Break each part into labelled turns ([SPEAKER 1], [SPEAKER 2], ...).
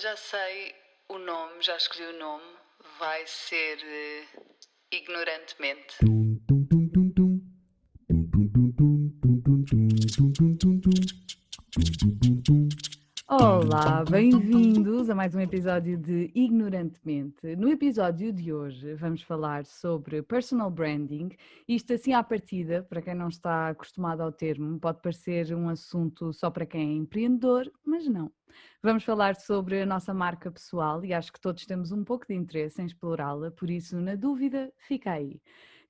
[SPEAKER 1] já sei o nome, já escolhi o nome. Vai ser Ignorantemente.
[SPEAKER 2] Olá, bem-vindos a mais um episódio de Ignorantemente. No episódio de hoje vamos falar sobre personal branding. Isto assim à partida, para quem não está acostumado ao termo, pode parecer um assunto só para quem é empreendedor, mas não. Vamos falar sobre a nossa marca pessoal e acho que todos temos um pouco de interesse em explorá-la, por isso, na dúvida, fica aí.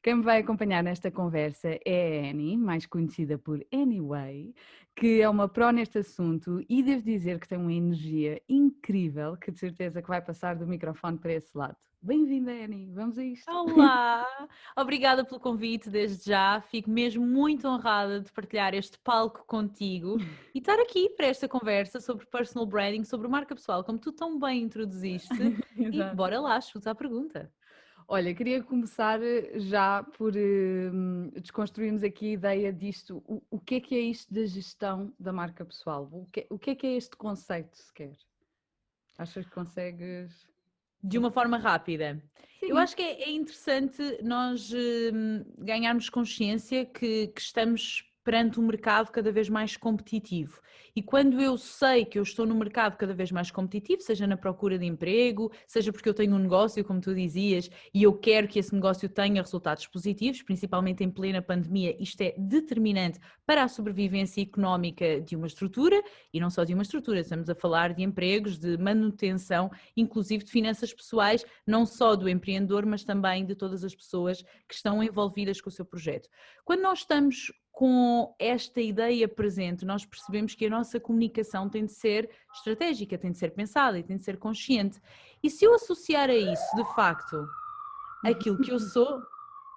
[SPEAKER 2] Quem me vai acompanhar nesta conversa é a Annie, mais conhecida por Anyway, que é uma pró neste assunto e devo dizer que tem uma energia incrível, que de certeza que vai passar do microfone para esse lado. Bem-vinda, Annie, vamos a isto.
[SPEAKER 3] Olá, obrigada pelo convite desde já, fico mesmo muito honrada de partilhar este palco contigo e estar aqui para esta conversa sobre personal branding, sobre marca pessoal, como tu tão bem introduziste, e
[SPEAKER 2] Exato.
[SPEAKER 3] bora lá, chuta a pergunta.
[SPEAKER 2] Olha, queria começar já por desconstruirmos aqui a ideia disto. O que é isto da gestão da marca pessoal? O que é este conceito sequer? Achas que consegues?
[SPEAKER 3] De uma forma rápida. Eu
[SPEAKER 2] Sim.
[SPEAKER 3] acho que é interessante nós ganharmos consciência que estamos perante um mercado cada vez mais competitivo. E quando eu sei que eu estou num mercado cada vez mais competitivo, seja na procura de emprego, seja porque eu tenho um negócio, como tu dizias, e eu quero que esse negócio tenha resultados positivos, principalmente em plena pandemia, isto é determinante para a sobrevivência económica de uma estrutura, e não só de uma estrutura, estamos a falar de empregos, de manutenção, inclusive de finanças pessoais, não só do empreendedor, mas também de todas as pessoas que estão envolvidas com o seu projeto. Quando nós estamos com esta ideia presente, nós percebemos que a nossa comunicação tem de ser estratégica, tem de ser pensada e tem de ser consciente. E se eu associar a isso, de facto, aquilo que eu sou,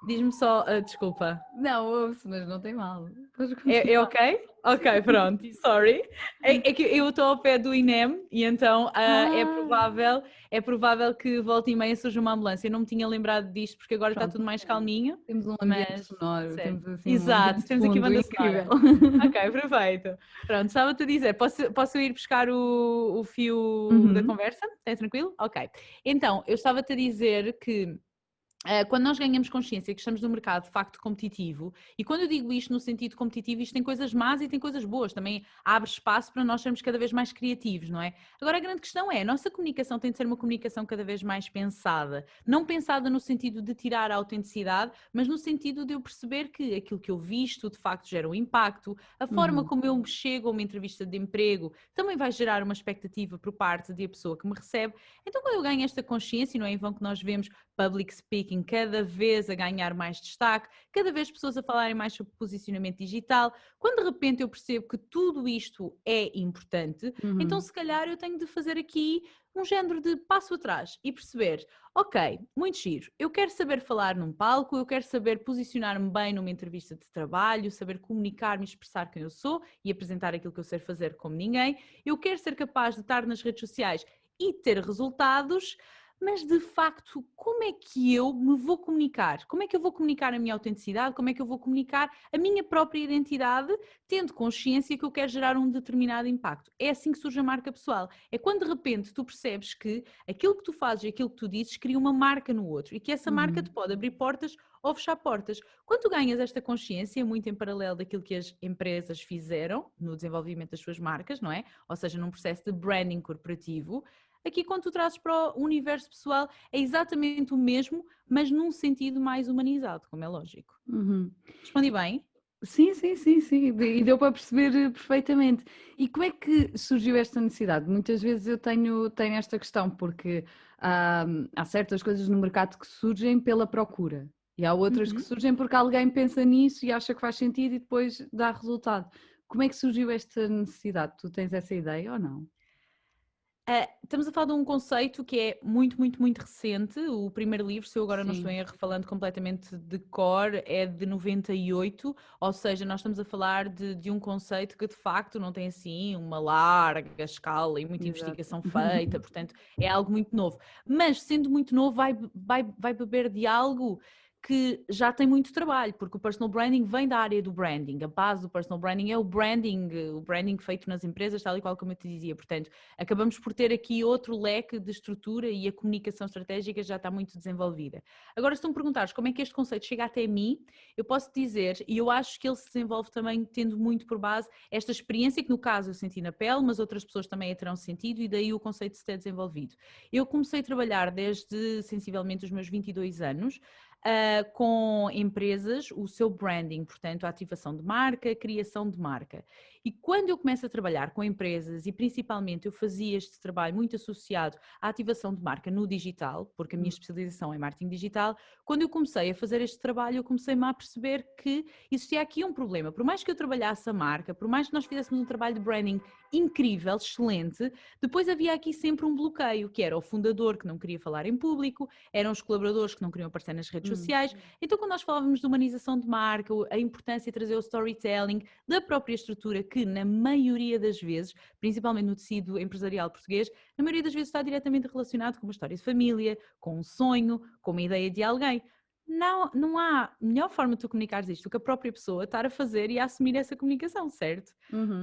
[SPEAKER 3] diz-me só, desculpa.
[SPEAKER 2] Não, ouço, mas não tem mal. Podes
[SPEAKER 3] É
[SPEAKER 2] continuar.
[SPEAKER 3] ok? Ok, pronto, sorry. É que eu estou ao pé do INEM e então
[SPEAKER 2] Ah,
[SPEAKER 3] é provável que volte e meia surja uma ambulância. Eu não me tinha lembrado disto porque agora está
[SPEAKER 2] pronto,
[SPEAKER 3] tudo mais calminho,
[SPEAKER 2] temos um ambiente
[SPEAKER 3] mas
[SPEAKER 2] sonoro,
[SPEAKER 3] certo.
[SPEAKER 2] temos assim um
[SPEAKER 3] Exato,
[SPEAKER 2] ambiente de
[SPEAKER 3] temos aqui
[SPEAKER 2] fundo
[SPEAKER 3] banda
[SPEAKER 2] incrível.
[SPEAKER 3] sonora. Ok, perfeito. Pronto, estava-te a dizer, posso ir buscar o fio da
[SPEAKER 2] Uhum.
[SPEAKER 3] conversa? É tranquilo? Ok. Então, eu estava-te a dizer que quando nós ganhamos consciência que estamos num mercado de facto competitivo, e quando eu digo isto no sentido competitivo, isto tem coisas más e tem coisas boas, também abre espaço para nós sermos cada vez mais criativos, não é? Agora a grande questão é, a nossa comunicação tem de ser uma comunicação cada vez mais pensada, não pensada no sentido de tirar a autenticidade, mas no sentido de eu perceber que aquilo que eu visto de facto gera um impacto, a forma
[SPEAKER 2] Uhum.
[SPEAKER 3] como eu chego a uma entrevista de emprego também vai gerar uma expectativa por parte da pessoa que me recebe. Então quando eu ganho esta consciência, e não é em vão que nós vemos public speaking cada vez a ganhar mais destaque, cada vez pessoas a falarem mais sobre posicionamento digital. Quando de repente eu percebo que tudo isto é importante, então
[SPEAKER 2] Uhum.
[SPEAKER 3] se calhar eu tenho de fazer aqui um género de passo atrás e perceber, ok, muito giro, eu quero saber falar num palco, eu quero saber posicionar-me bem numa entrevista de trabalho, saber comunicar-me, expressar quem eu sou e apresentar aquilo que eu sei fazer como ninguém, eu quero ser capaz de estar nas redes sociais e ter resultados, mas de facto, como é que eu me vou comunicar? Como é que eu vou comunicar a minha autenticidade? Como é que eu vou comunicar a minha própria identidade, tendo consciência que eu quero gerar um determinado impacto? É assim que surge a marca pessoal. É quando de repente tu percebes que aquilo que tu fazes e aquilo que tu dizes cria uma marca no outro e que essa marca te
[SPEAKER 2] Uhum.
[SPEAKER 3] pode abrir portas ou fechar portas. Quando tu ganhas esta consciência, muito em paralelo daquilo que as empresas fizeram no desenvolvimento das suas marcas, não é? Ou seja, num processo de branding corporativo, aqui quando tu trazes para o universo pessoal é exatamente o mesmo, mas num sentido mais humanizado, como é lógico.
[SPEAKER 2] Uhum.
[SPEAKER 3] Respondi bem?
[SPEAKER 2] Sim, sim, sim, sim, e deu para perceber perfeitamente. E como é que surgiu esta necessidade? Muitas vezes eu tenho esta questão, porque há certas coisas no mercado que surgem pela procura, e há outras que
[SPEAKER 3] Uhum.
[SPEAKER 2] surgem porque alguém pensa nisso e acha que faz sentido e depois dá resultado. Como é que surgiu esta necessidade? Tu tens essa ideia ou não?
[SPEAKER 3] Estamos a falar de um conceito que é muito, muito, muito recente. O primeiro livro, se eu agora não estou
[SPEAKER 2] Sim.
[SPEAKER 3] em erro, falando completamente de cor, é de 98, ou seja, nós estamos a falar de um conceito que de facto não tem assim uma larga escala e muita
[SPEAKER 2] Exato.
[SPEAKER 3] investigação feita, portanto é algo muito novo. Mas sendo muito novo, vai beber de algo que já tem muito trabalho, porque o personal branding vem da área do branding. A base do personal branding é o branding feito nas empresas, tal e qual como eu te dizia. Portanto, acabamos por ter aqui outro leque de estrutura e a comunicação estratégica já está muito desenvolvida. Agora, se tu me perguntares como é que este conceito chega até mim, eu posso dizer, e eu acho que ele se desenvolve também tendo muito por base esta experiência que no caso eu senti na pele, mas outras pessoas também a terão sentido e daí o conceito se ter desenvolvido. Eu comecei a trabalhar desde sensivelmente os meus 22 anos, com empresas, o seu branding, portanto, a ativação de marca, a criação de marca. E quando eu começo a trabalhar com empresas e principalmente eu fazia este trabalho muito associado à ativação de marca no digital, porque a minha especialização é marketing digital, quando eu comecei a fazer este trabalho eu comecei-me a perceber que existia aqui um problema. Por mais que eu trabalhasse a marca, por mais que nós fizéssemos um trabalho de branding incrível, excelente, depois havia aqui sempre um bloqueio, que era o fundador que não queria falar em público, eram os colaboradores que não queriam aparecer nas redes sociais. Então, quando nós falávamos de humanização de marca, a importância de trazer o storytelling, da própria estrutura, que na maioria das vezes, principalmente no tecido empresarial português, na maioria das vezes está diretamente relacionado com uma história de família, com um sonho, com uma ideia de alguém. Não há melhor forma de tu comunicares isto do que a própria pessoa estar a fazer e a assumir essa comunicação, certo?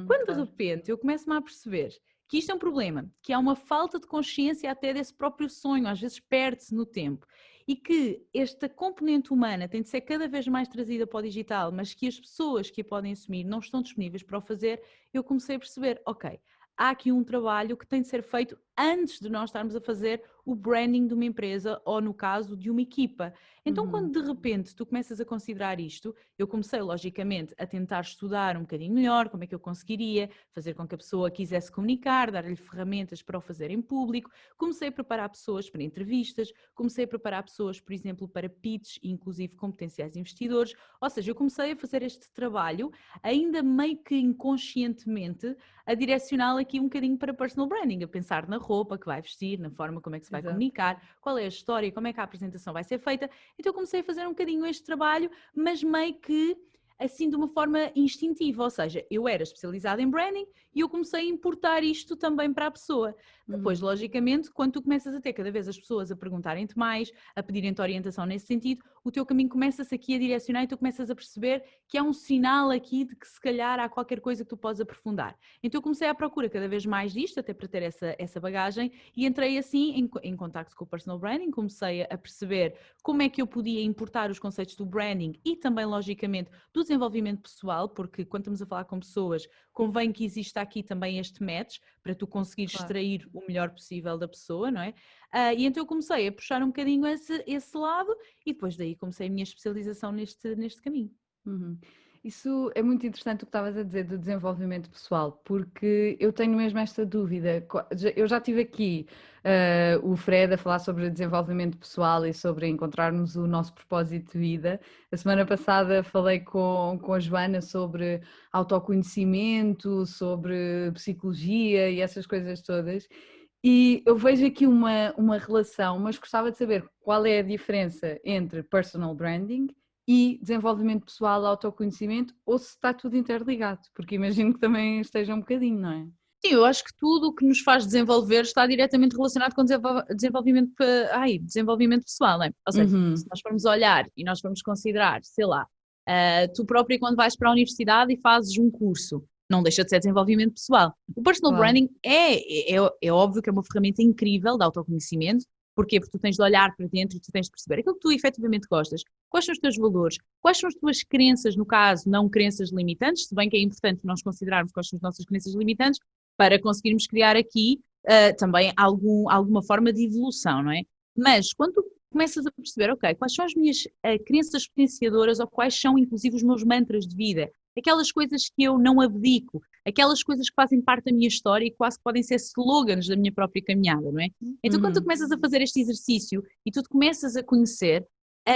[SPEAKER 3] Quando de repente eu começo-me a perceber que isto é um problema, que há uma falta de consciência até desse próprio sonho, às vezes perde-se no tempo, e que esta componente humana tem de ser cada vez mais trazida para o digital, mas que as pessoas que a podem assumir não estão disponíveis para o fazer, eu comecei a perceber, ok, há aqui um trabalho que tem de ser feito antes de nós estarmos a fazer o branding de uma empresa ou, no caso, de uma equipa. Então, quando de repente tu começas a considerar isto, eu comecei, logicamente, a tentar estudar um bocadinho melhor como é que eu conseguiria fazer com que a pessoa quisesse comunicar, dar-lhe ferramentas para o fazer em público. Comecei a preparar pessoas para entrevistas, comecei a preparar pessoas, por exemplo, para pitches, inclusive com potenciais investidores. Ou seja, eu comecei a fazer este trabalho, ainda meio que inconscientemente, a direcioná-lo aqui um bocadinho para personal branding, a pensar na roupa que vai vestir, na forma como é que se vai comunicar, qual é a história, como é que a apresentação vai ser feita. Então eu comecei a fazer um bocadinho este trabalho, mas meio que assim de uma forma instintiva, ou seja, eu era especializada em branding e eu comecei a importar isto também para a pessoa. Depois, logicamente, quando tu começas a ter cada vez as pessoas a perguntarem-te mais, a pedirem-te orientação nesse sentido, o teu caminho começa-se aqui a direcionar e tu começas a perceber que há um sinal aqui de que se calhar há qualquer coisa que tu podes aprofundar. Então eu comecei à procura cada vez mais disto, até para ter essa bagagem, e entrei assim em contacto com o personal branding, comecei a perceber como é que eu podia importar os conceitos do branding e também, logicamente, do desenvolvimento pessoal, porque quando estamos a falar com pessoas, convém que exista aqui também este match, para tu conseguires extrair o melhor possível da pessoa, não é? E então eu comecei a puxar um bocadinho esse lado e depois daí comecei a minha especialização neste caminho.
[SPEAKER 2] Isso é muito interessante o que estavas a dizer do desenvolvimento pessoal, porque eu tenho mesmo esta dúvida. Eu já tive aqui o Fred a falar sobre desenvolvimento pessoal e sobre encontrarmos o nosso propósito de vida. A semana passada falei com a Joana sobre autoconhecimento, sobre psicologia e essas coisas todas. E eu vejo aqui uma relação, mas gostava de saber qual é a diferença entre personal branding e desenvolvimento pessoal, autoconhecimento, ou se está tudo interligado, porque imagino que também esteja um bocadinho, não é?
[SPEAKER 3] Sim, eu acho que tudo o que nos faz desenvolver está diretamente relacionado com desenvolvimento pessoal, não é? Ou seja, se nós formos olhar e nós formos considerar, sei lá, tu próprio quando vais para a universidade e fazes um curso, não deixa de ser desenvolvimento pessoal. O personal branding é óbvio que é uma ferramenta incrível de autoconhecimento. Porquê? Porque tu tens de olhar para dentro e tu tens de perceber aquilo que tu efetivamente gostas, quais são os teus valores, quais são as tuas crenças, no caso, não crenças limitantes, se bem que é importante nós considerarmos quais são as nossas crenças limitantes, para conseguirmos criar aqui também alguma forma de evolução, não é? Mas quando tu começas a perceber, ok, quais são as minhas crenças potenciadoras ou quais são inclusive os meus mantras de vida, aquelas coisas que eu não abdico, aquelas coisas que fazem parte da minha história e quase podem ser slogans da minha própria caminhada, não é? Então quando tu começas a fazer este exercício e tu te começas a conhecer,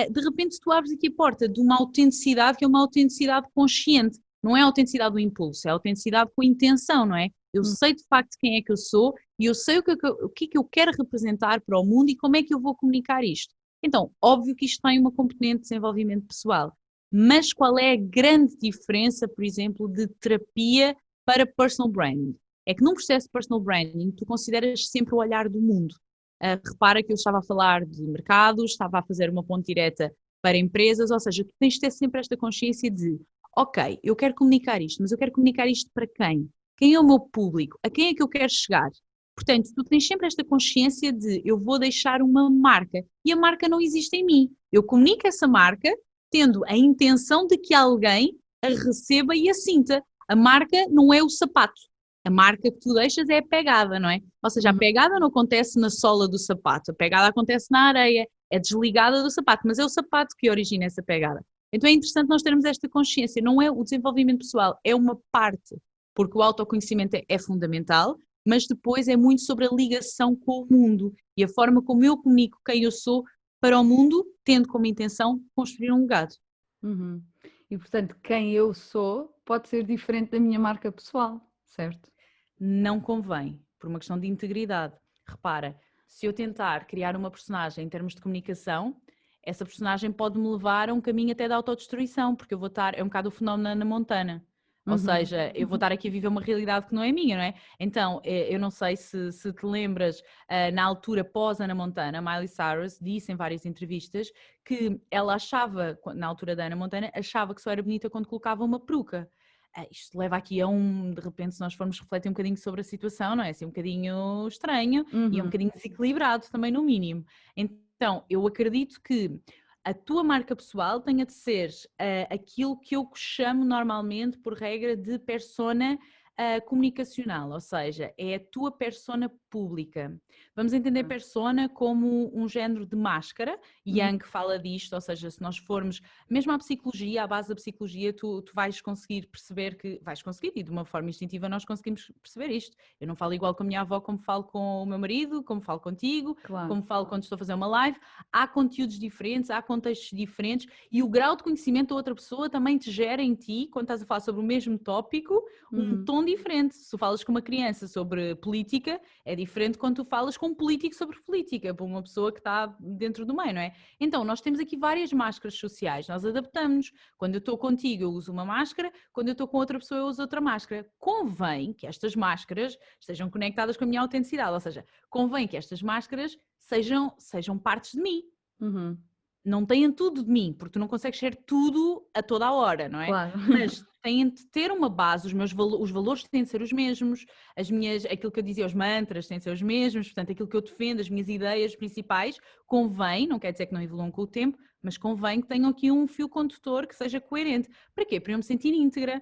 [SPEAKER 3] de repente tu abres aqui a porta de uma autenticidade que é uma autenticidade consciente, não é a autenticidade do impulso, é a autenticidade com intenção, não é? Eu sei de facto quem é que eu sou e eu sei o que é que eu quero representar para o mundo e como é que eu vou comunicar isto. Então, óbvio que isto tem uma componente de desenvolvimento pessoal, mas qual é a grande diferença, por exemplo, de terapia para personal branding? É que num processo de personal branding tu consideras sempre o olhar do mundo. Repara que eu estava a falar de mercados, estava a fazer uma ponte direta para empresas, ou seja, tu tens de ter sempre esta consciência de, ok, eu quero comunicar isto, mas eu quero comunicar isto para quem? Quem é o meu público? A quem é que eu quero chegar? Portanto, tu tens sempre esta consciência de eu vou deixar uma marca e a marca não existe em mim. Eu comunico essa marca tendo a intenção de que alguém a receba e a sinta. A marca não é o sapato. A marca que tu deixas é a pegada, não é? Ou seja, a pegada não acontece na sola do sapato, a pegada acontece na areia, é desligada do sapato, mas é o sapato que origina essa pegada. Então é interessante nós termos esta consciência, não é o desenvolvimento pessoal, é uma parte, porque o autoconhecimento é fundamental, mas depois é muito sobre a ligação com o mundo e a forma como eu comunico quem eu sou para o mundo, tendo como intenção construir um legado.
[SPEAKER 2] Uhum. E portanto, quem eu sou pode ser diferente da minha marca pessoal, certo?
[SPEAKER 3] Não convém, por uma questão de integridade. Repara, se eu tentar criar uma personagem em termos de comunicação, essa personagem pode-me levar a um caminho até da autodestruição, porque eu vou estar, é um bocado o fenómeno Ana Montana. Ou seja, eu vou estar aqui a viver uma realidade que não é minha, não é? Então, eu não sei se te lembras, na altura pós-Ana Montana, Miley Cyrus disse em várias entrevistas que ela achava, na altura da Ana Montana, achava que só era bonita quando colocava uma peruca. Isto leva aqui a de repente, se nós formos refletir um bocadinho sobre a situação, não é? Assim, um bocadinho estranho e um bocadinho desequilibrado também, no mínimo. Então, eu acredito que a tua marca pessoal tenha de ser aquilo que eu chamo normalmente, por regra, de persona comunicacional, ou seja, é a tua persona pública. Vamos entender persona como um género de máscara. Young fala disto, ou seja, se nós formos mesmo à psicologia, à base da psicologia, tu vais conseguir perceber que, vais conseguir, e de uma forma instintiva nós conseguimos perceber isto. Eu não falo igual com a minha avó como falo com o meu marido, como falo contigo, como falo quando estou a fazer uma live. Há conteúdos diferentes, há contextos diferentes e o grau de conhecimento da outra pessoa também te gera em ti, quando estás a falar sobre o mesmo tópico, um tom diferente. Se tu falas com uma criança sobre política, é diferente quando tu falas com um político sobre política, para uma pessoa que está dentro do meio, não é? Então, nós temos aqui várias máscaras sociais, nós adaptamos. Quando eu estou contigo, eu uso uma máscara, quando eu estou com outra pessoa, eu uso outra máscara. Convém que estas máscaras estejam conectadas com a minha autenticidade, ou seja, convém que estas máscaras sejam partes de mim. Não têm tudo de mim, porque tu não consegues ser tudo a toda a hora, não é?
[SPEAKER 2] Claro.
[SPEAKER 3] Mas têm de ter uma base, os valores têm de ser os mesmos, aquilo que eu dizia, os mantras têm de ser os mesmos, portanto, aquilo que eu defendo, as minhas ideias principais, convém, não quer dizer que não evoluam com o tempo, mas convém que tenham aqui um fio condutor que seja coerente. Para quê? Para eu me sentir íntegra.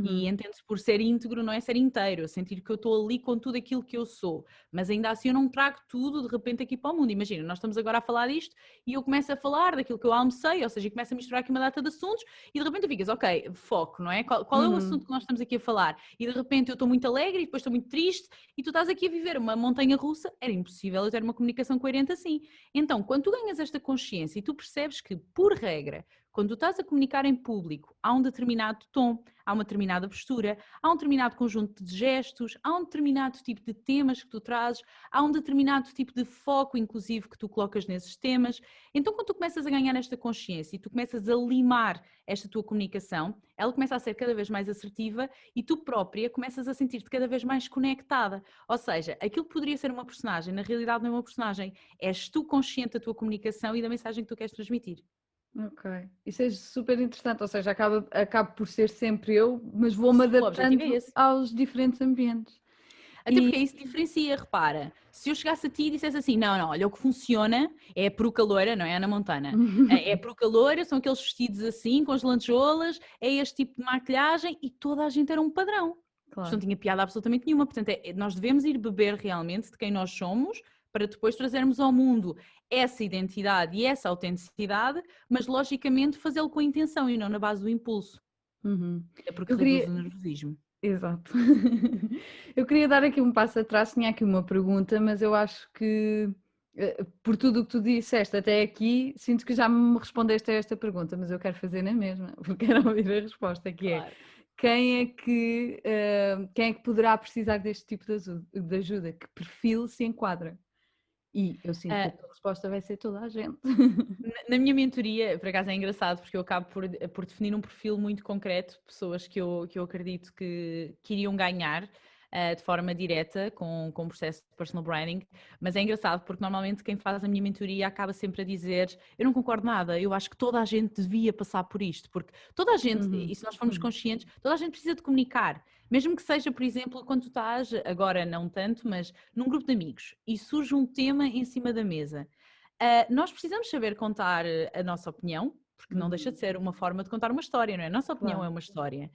[SPEAKER 3] E entende-se por ser íntegro, não é ser inteiro, eu sentir que eu estou ali com tudo aquilo que eu sou, mas ainda assim eu não trago tudo de repente aqui para o mundo. Imagina, nós estamos agora a falar disto e eu começo a falar daquilo que eu almocei, ou seja, começo a misturar aqui uma data de assuntos e de repente tu ficas, ok, foco, não é? Qual é o assunto que nós estamos aqui a falar? E de repente eu estou muito alegre e depois estou muito triste e tu estás aqui a viver uma montanha russa, era impossível eu ter uma comunicação coerente assim. Então, quando tu ganhas esta consciência e tu percebes que, por regra, quando tu estás a comunicar em público, há um determinado tom, há uma determinada postura, há um determinado conjunto de gestos, há um determinado tipo de temas que tu trazes, há um determinado tipo de foco, inclusive, que tu colocas nesses temas. Então, quando tu começas a ganhar esta consciência e tu começas a limar esta tua comunicação, ela começa a ser cada vez mais assertiva e tu própria começas a sentir-te cada vez mais conectada. Ou seja, aquilo que poderia ser uma personagem, na realidade não é uma personagem. És tu consciente da tua comunicação e da mensagem que tu queres transmitir.
[SPEAKER 2] Ok, isso é super interessante, ou seja, acaba por ser sempre eu, mas vou-me adaptando aos diferentes ambientes.
[SPEAKER 3] Até porque isso diferencia, repara, se eu chegasse a ti e dissesse assim, não, olha, o que funciona é a peruca loira, não é Ana Montana, é a peruca loira, são aqueles vestidos assim, com as lantejoulas, é este tipo de maquilhagem e toda a gente era um padrão. Claro. Isto não tinha piada absolutamente nenhuma, portanto nós devemos ir beber realmente de quem nós somos, para depois trazermos ao mundo essa identidade e essa autenticidade, mas logicamente fazê-lo com a intenção e não na base do impulso. É porque reduz o nervosismo.
[SPEAKER 2] Exato. Eu queria dar aqui um passo atrás, tinha aqui uma pergunta, mas eu acho que por tudo o que tu disseste até aqui, sinto que já me respondeste a esta pergunta, mas eu quero fazer na mesma, porque quero ouvir a resposta, que claro. É quem é que poderá precisar deste tipo de ajuda? Que perfil se enquadra? E eu sinto que a tua resposta vai ser toda a gente.
[SPEAKER 3] Na minha mentoria, por acaso é engraçado, porque eu acabo por definir um perfil muito concreto, pessoas que eu acredito que iriam ganhar. de forma direta com o processo de personal branding, mas é engraçado porque normalmente quem faz a minha mentoria acaba sempre a dizer: eu não concordo nada, eu acho que toda a gente devia passar por isto, porque toda a gente, e se nós formos conscientes, toda a gente precisa de comunicar, mesmo que seja, por exemplo, quando tu estás, agora não tanto, mas num grupo de amigos e surge um tema em cima da mesa. Nós precisamos saber contar a nossa opinião, porque não deixa de ser uma forma de contar uma história, não é? A nossa opinião é uma história.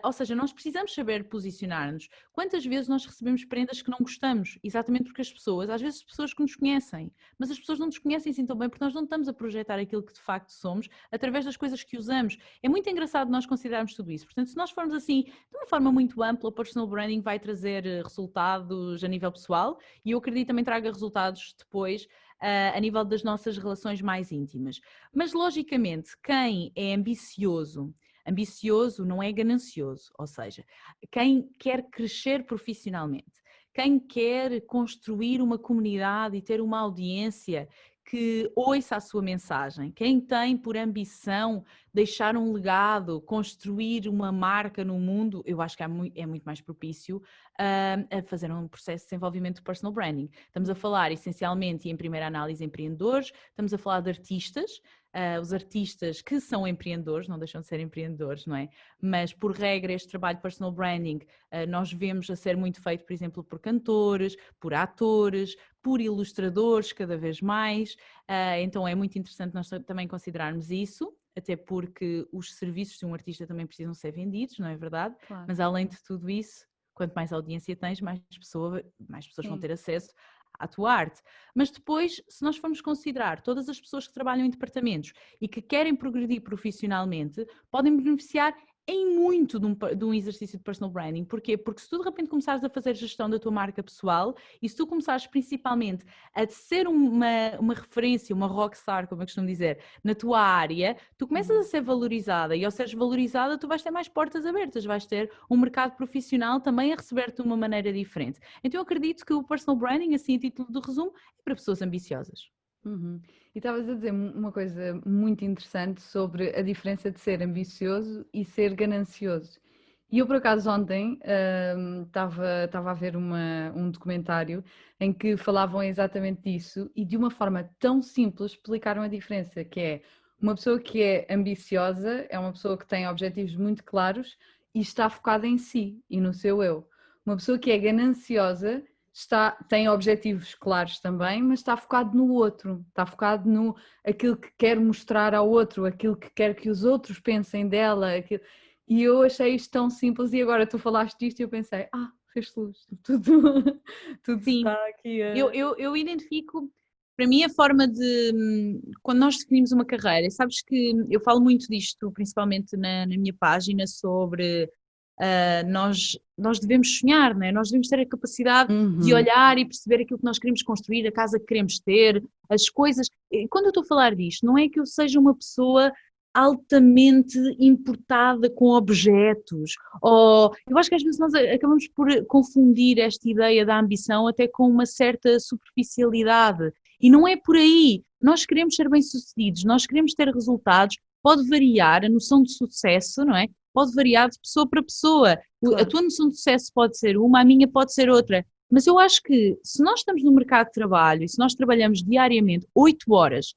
[SPEAKER 3] Ou seja, nós precisamos saber posicionar-nos. Quantas vezes nós recebemos prendas que não gostamos? Exatamente porque as pessoas, às vezes pessoas que nos conhecem, mas as pessoas não nos conhecem assim tão bem porque nós não estamos a projetar aquilo que de facto somos através das coisas que usamos. É muito engraçado nós considerarmos tudo isso. Portanto, se nós formos assim, de uma forma muito ampla, o personal branding vai trazer resultados a nível pessoal e eu acredito também traga resultados depois a nível das nossas relações mais íntimas. Mas, logicamente, quem é ambicioso não é ganancioso, ou seja, quem quer crescer profissionalmente, quem quer construir uma comunidade e ter uma audiência que ouça a sua mensagem, quem tem por ambição deixar um legado, construir uma marca no mundo, eu acho que é muito mais propício a fazer um processo de desenvolvimento de personal branding. Estamos a falar essencialmente, e em primeira análise, empreendedores, estamos a falar de artistas, os artistas que são empreendedores, não deixam de ser empreendedores, não é? Mas por regra este trabalho de personal branding nós vemos a ser muito feito, por exemplo, por cantores, por atores, por ilustradores cada vez mais, então é muito interessante nós também considerarmos isso, até porque os serviços de um artista também precisam ser vendidos, não é verdade?
[SPEAKER 2] Claro.
[SPEAKER 3] Mas além de tudo isso, quanto mais audiência tens, mais pessoas vão ter acesso à tua arte. Mas depois, se nós formos considerar todas as pessoas que trabalham em departamentos e que querem progredir profissionalmente, podem beneficiar em muito de um exercício de personal branding. Porquê? Porque se tu de repente começares a fazer gestão da tua marca pessoal e se tu começares principalmente a ser uma referência, uma rockstar, como eu costumo dizer, na tua área, tu começas a ser valorizada e ao seres valorizada tu vais ter mais portas abertas, vais ter um mercado profissional também a receber-te de uma maneira diferente. Então eu acredito que o personal branding, assim a título de resumo, é para pessoas ambiciosas.
[SPEAKER 2] E estavas a dizer uma coisa muito interessante sobre a diferença de ser ambicioso e ser ganancioso. E eu, por acaso, ontem estava a ver um documentário em que falavam exatamente disso e de uma forma tão simples explicaram a diferença, que é uma pessoa que é ambiciosa, é uma pessoa que tem objetivos muito claros e está focada em si e no seu eu. Uma pessoa que é gananciosa tem objetivos claros também, mas está focado no outro, está focado no aquilo que quer mostrar ao outro, aquilo que quer que os outros pensem dela. E eu achei isto tão simples e agora tu falaste disto e eu pensei, fez luz, tudo
[SPEAKER 3] Sim,
[SPEAKER 2] está aqui.
[SPEAKER 3] Eu identifico, para mim a forma de, quando nós definimos uma carreira, sabes que eu falo muito disto, principalmente na minha página, sobre nós devemos sonhar, não é? Nós devemos ter a capacidade de olhar e perceber aquilo que nós queremos construir, a casa que queremos ter, as coisas. E quando eu estou a falar disto, não é que eu seja uma pessoa altamente importada com objetos, ou eu acho que às vezes nós acabamos por confundir esta ideia da ambição até com uma certa superficialidade, e não é por aí. Nós queremos ser bem-sucedidos, nós queremos ter resultados, pode variar a noção de sucesso, não é? Pode variar de pessoa para pessoa. Claro. A tua noção de sucesso pode ser uma, a minha pode ser outra. Mas eu acho que se nós estamos no mercado de trabalho e se nós trabalhamos diariamente 8 horas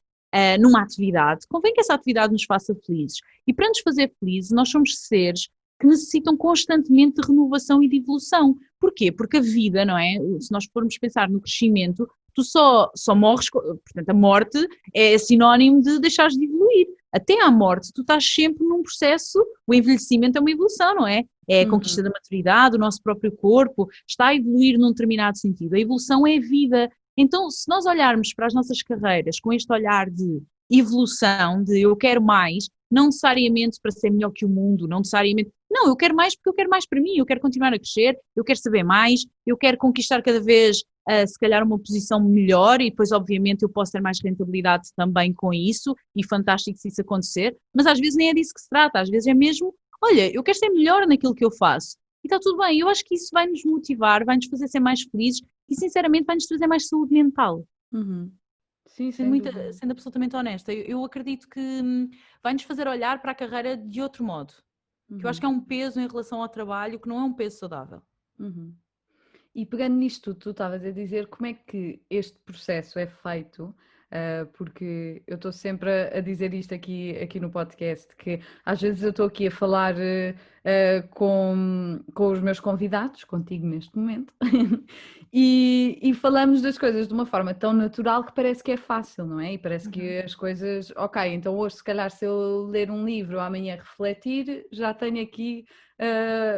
[SPEAKER 3] numa atividade, convém que essa atividade nos faça felizes. E para nos fazer felizes, nós somos seres que necessitam constantemente de renovação e de evolução. Porquê? Porque a vida, não é? Se nós formos pensar no crescimento, tu só morres, portanto a morte é sinónimo de deixares de evoluir. Até à morte, tu estás sempre num processo, o envelhecimento é uma evolução, não é? É a conquista da maturidade, o nosso próprio corpo está a evoluir num determinado sentido. A evolução é a vida. Então, se nós olharmos para as nossas carreiras com este olhar de evolução, de eu quero mais, não necessariamente para ser melhor que o mundo, não necessariamente... Não, eu quero mais porque eu quero mais para mim, eu quero continuar a crescer, eu quero saber mais, eu quero conquistar cada vez, se calhar, uma posição melhor e depois, obviamente, eu posso ter mais rentabilidade também com isso e fantástico se isso acontecer, mas às vezes nem é disso que se trata, às vezes é mesmo, olha, eu quero ser melhor naquilo que eu faço e está tudo bem. Eu acho que isso vai nos motivar, vai nos fazer ser mais felizes e, sinceramente, vai nos trazer mais saúde mental.
[SPEAKER 2] Sim,
[SPEAKER 3] sendo absolutamente honesta, eu acredito que vai nos fazer olhar para a carreira de outro modo. Que eu acho que é um peso em relação ao trabalho que não é um peso saudável.
[SPEAKER 2] Uhum. E pegando nisto, tu estavas a dizer como é que este processo é feito, porque eu estou sempre a dizer isto aqui no podcast, que às vezes eu estou aqui a falar com os meus convidados, contigo neste momento, e falamos das coisas de uma forma tão natural que parece que é fácil, não é? E parece que as coisas, ok, então hoje se calhar se eu ler um livro, amanhã refletir, já tenho aqui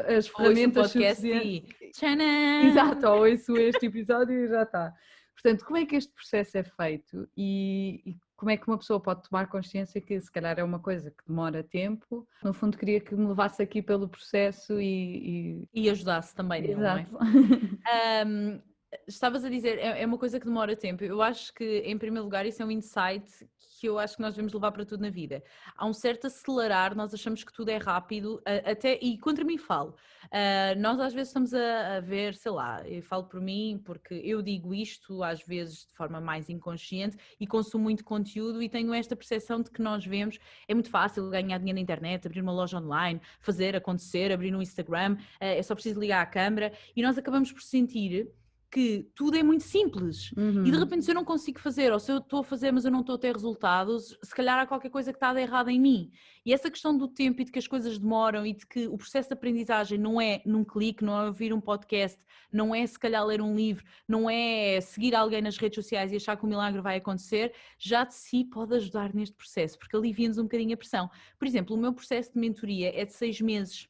[SPEAKER 2] as
[SPEAKER 3] Ouço o
[SPEAKER 2] ferramentas
[SPEAKER 3] podcast
[SPEAKER 2] suficientes.
[SPEAKER 3] e tchanã!
[SPEAKER 2] Exato, ou ouço este episódio e já está. Portanto, como é que este processo é feito e como é que uma pessoa pode tomar consciência que se calhar é uma coisa que demora tempo? No fundo, queria que me levasse aqui pelo processo
[SPEAKER 3] E ajudasse também nele, não é?
[SPEAKER 2] Exato.
[SPEAKER 3] Estavas a dizer, é uma coisa que demora tempo. Eu acho que, em primeiro lugar, isso é um insight que eu acho que nós devemos levar para tudo na vida. Há um certo acelerar, nós achamos que tudo é rápido, até, e contra mim falo. Nós às vezes estamos a ver, sei lá, eu falo por mim, porque eu digo isto às vezes de forma mais inconsciente e consumo muito conteúdo e tenho esta percepção de que nós vemos, é muito fácil ganhar dinheiro na internet, abrir uma loja online, fazer acontecer, abrir um Instagram, é só preciso ligar à câmara e nós acabamos por sentir que tudo é muito simples e de repente se eu não consigo fazer ou se eu estou a fazer mas eu não estou a ter resultados, se calhar há qualquer coisa que está de errado em mim. E essa questão do tempo e de que as coisas demoram e de que o processo de aprendizagem não é num clique, não é ouvir um podcast, não é se calhar ler um livro, não é seguir alguém nas redes sociais e achar que o milagre vai acontecer, já de si pode ajudar neste processo, porque alivia-nos um bocadinho a pressão. Por exemplo, o meu processo de mentoria é de 6 meses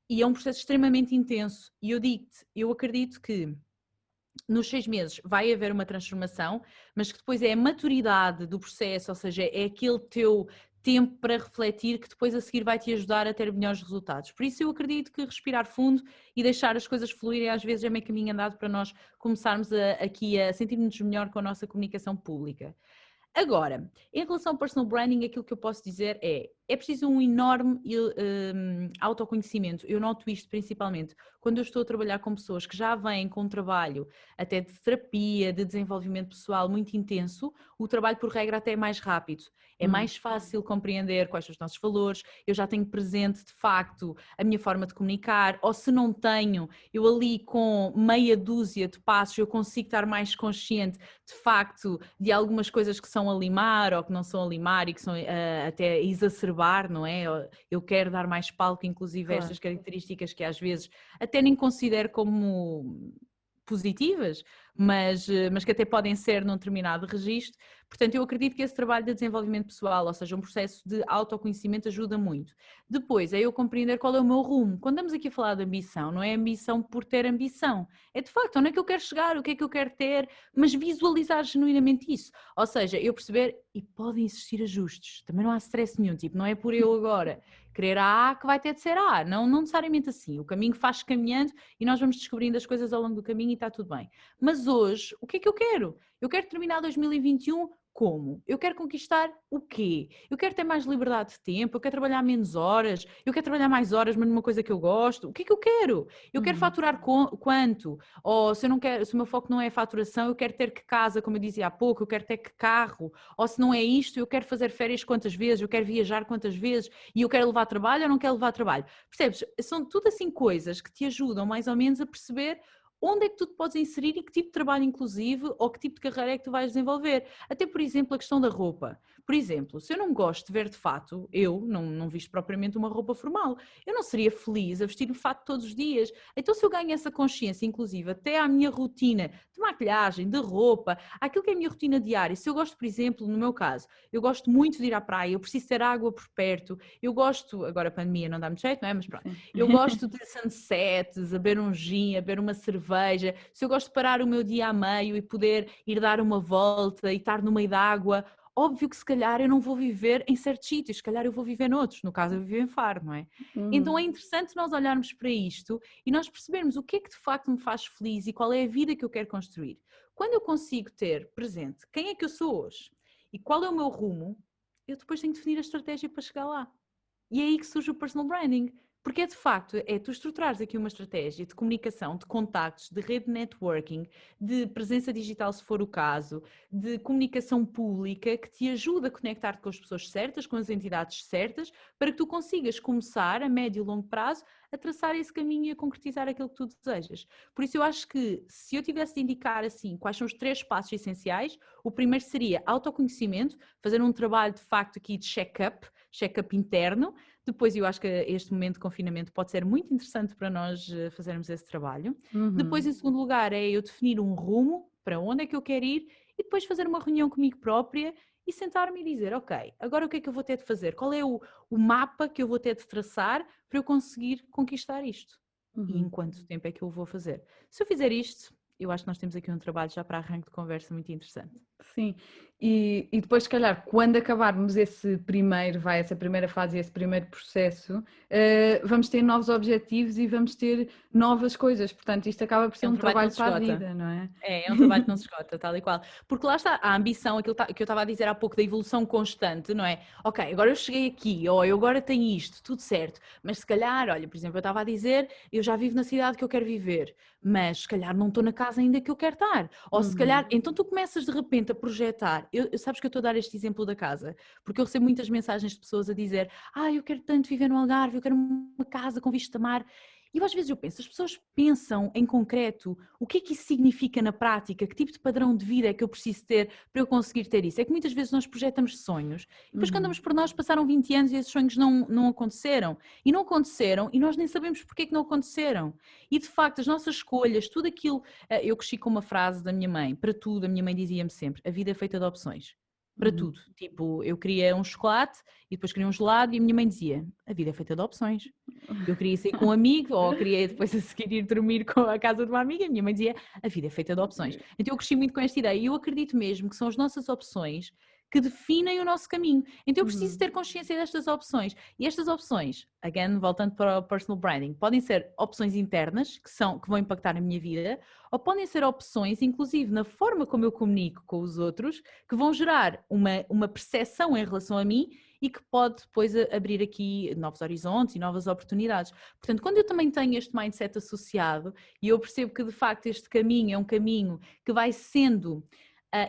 [SPEAKER 3] e é um processo extremamente intenso e eu digo-te, eu acredito que nos 6 meses vai haver uma transformação, mas que depois é a maturidade do processo, ou seja, é aquele teu tempo para refletir que depois a seguir vai te ajudar a ter melhores resultados. Por isso eu acredito que respirar fundo e deixar as coisas fluírem às vezes é meio caminho andado para nós começarmos aqui a sentir-nos melhor com a nossa comunicação pública. Agora, em relação ao personal branding, aquilo que eu posso dizer é preciso um enorme autoconhecimento. Eu noto isto principalmente quando eu estou a trabalhar com pessoas que já vêm com um trabalho até de terapia, de desenvolvimento pessoal muito intenso, o trabalho por regra até é mais rápido. É mais fácil compreender quais são os nossos valores, eu já tenho presente de facto a minha forma de comunicar, ou se não tenho, eu ali com meia dúzia de passos eu consigo estar mais consciente de facto de algumas coisas que são a limar ou que não são a limar e que são até a exacerbar, não é? Eu quero dar mais palco, inclusive, a estas características que às vezes até nem considero como positivas, mas que até podem ser num determinado registro. Portanto, eu acredito que esse trabalho de desenvolvimento pessoal, ou seja, um processo de autoconhecimento ajuda muito. Depois, é eu compreender qual é o meu rumo. Quando estamos aqui a falar de ambição, não é ambição por ter ambição. É de facto, onde é que eu quero chegar, o que é que eu quero ter, mas visualizar genuinamente isso. Ou seja, eu perceber, e podem existir ajustes, também não há stress nenhum, tipo, não é por eu agora querer A que vai ter de ser A, não necessariamente assim. O caminho faz caminhando e nós vamos descobrindo as coisas ao longo do caminho e está tudo bem. Mas hoje, o que é que eu quero? Eu quero terminar 2021 como? Eu quero conquistar o quê? Eu quero ter mais liberdade de tempo, eu quero trabalhar menos horas, eu quero trabalhar mais horas, mas numa coisa que eu gosto. O que é que eu quero? Eu quero faturar quanto? Ou se eu não quero, se o meu foco não é a faturação, eu quero ter que casa, como eu dizia há pouco, eu quero ter que carro. Ou se não é isto, eu quero fazer férias quantas vezes, eu quero viajar quantas vezes e eu quero levar trabalho ou não quero levar trabalho. Percebes? São tudo assim coisas que te ajudam mais ou menos a perceber onde é que tu te podes inserir e que tipo de trabalho inclusive ou que tipo de carreira é que tu vais desenvolver. Até, por exemplo, a questão da roupa. Por exemplo, se eu não gosto de ver de fato, eu não visto propriamente uma roupa formal, eu não seria feliz a vestir o fato todos os dias. Então, se eu ganho essa consciência, inclusive até à minha rotina de maquilhagem, de roupa, aquilo que é a minha rotina diária, se eu gosto, por exemplo, no meu caso, eu gosto muito de ir à praia, eu preciso ter água por perto, eu gosto, agora a pandemia não dá muito jeito, não é? Mas pronto, eu gosto de sunsets, a beber um gin, a beber uma cerveja, se eu gosto de parar o meu dia a meio e poder ir dar uma volta e estar no meio da água, óbvio que se calhar eu não vou viver em certos sítios, se calhar eu vou viver noutros, no caso eu vivo em Faro, não é? Então é interessante nós olharmos para isto e nós percebermos o que é que de facto me faz feliz e qual é a vida que eu quero construir. Quando eu consigo ter presente quem é que eu sou hoje e qual é o meu rumo, eu depois tenho que definir a estratégia para chegar lá. E é aí que surge o personal branding. Porque de facto, tu estruturares aqui uma estratégia de comunicação, de contactos, de rede de networking, de presença digital se for o caso, de comunicação pública que te ajuda a conectar-te com as pessoas certas, com as entidades certas, para que tu consigas começar a médio e longo prazo a traçar esse caminho e a concretizar aquilo que tu desejas. Por isso eu acho que se eu tivesse de indicar assim quais são os 3 passos essenciais, o primeiro seria autoconhecimento, fazer um trabalho de facto aqui de check-up interno. Depois eu acho que este momento de confinamento pode ser muito interessante para nós fazermos esse trabalho. Depois, em segundo lugar, é eu definir um rumo, para onde é que eu quero ir, e depois fazer uma reunião comigo própria e sentar-me e dizer, ok, agora o que é que eu vou ter de fazer? Qual é o mapa que eu vou ter de traçar para eu conseguir conquistar isto? E em quanto tempo é que eu vou fazer? Se eu fizer isto, eu acho que nós temos aqui um trabalho já para arranque de conversa muito interessante.
[SPEAKER 2] Sim, e depois, se calhar, quando acabarmos essa primeira fase, esse primeiro processo, vamos ter novos objetivos e vamos ter novas coisas. Portanto, isto acaba por ser um trabalho para a vida, não é?
[SPEAKER 3] É um trabalho que não se esgota, tal e qual. Porque lá está a ambição, aquilo que eu estava a dizer há pouco, da evolução constante, não é? Ok, agora eu cheguei aqui, ou eu agora tenho isto, tudo certo. Mas se calhar, olha, por exemplo, eu estava a dizer, eu já vivo na cidade que eu quero viver, mas se calhar não estou na casa ainda que eu quero estar. Ou se calhar, então tu começas de repente a projetar. Sabes que eu estou a dar este exemplo da casa, porque eu recebo muitas mensagens de pessoas a dizer, eu quero tanto viver no Algarve, eu quero uma casa com vista de mar. E às vezes eu penso, as pessoas pensam em concreto o que é que isso significa na prática, que tipo de padrão de vida é que eu preciso ter para eu conseguir ter isso. É que muitas vezes nós projetamos sonhos e depois quando damos por nós passaram 20 anos e esses sonhos não aconteceram. E não aconteceram e nós nem sabemos porque é que não aconteceram. E de facto as nossas escolhas, tudo aquilo... Eu cresci com uma frase da minha mãe, para tudo, a minha mãe dizia-me sempre, a vida é feita de opções. Para tudo. Tipo, eu queria um chocolate e depois queria um gelado e a minha mãe dizia, a vida é feita de opções. Eu queria sair com um amigo ou queria depois a seguir ir dormir com a casa de uma amiga e a minha mãe dizia, a vida é feita de opções. Então eu cresci muito com esta ideia e eu acredito mesmo que são as nossas opções que definem o nosso caminho. Então eu preciso ter consciência destas opções. E estas opções, again, voltando para o personal branding, podem ser opções internas que vão impactar a minha vida, ou podem ser opções, inclusive na forma como eu comunico com os outros, que vão gerar uma percepção em relação a mim e que pode depois abrir aqui novos horizontes e novas oportunidades. Portanto, quando eu também tenho este mindset associado e eu percebo que de facto este caminho é um caminho que vai sendo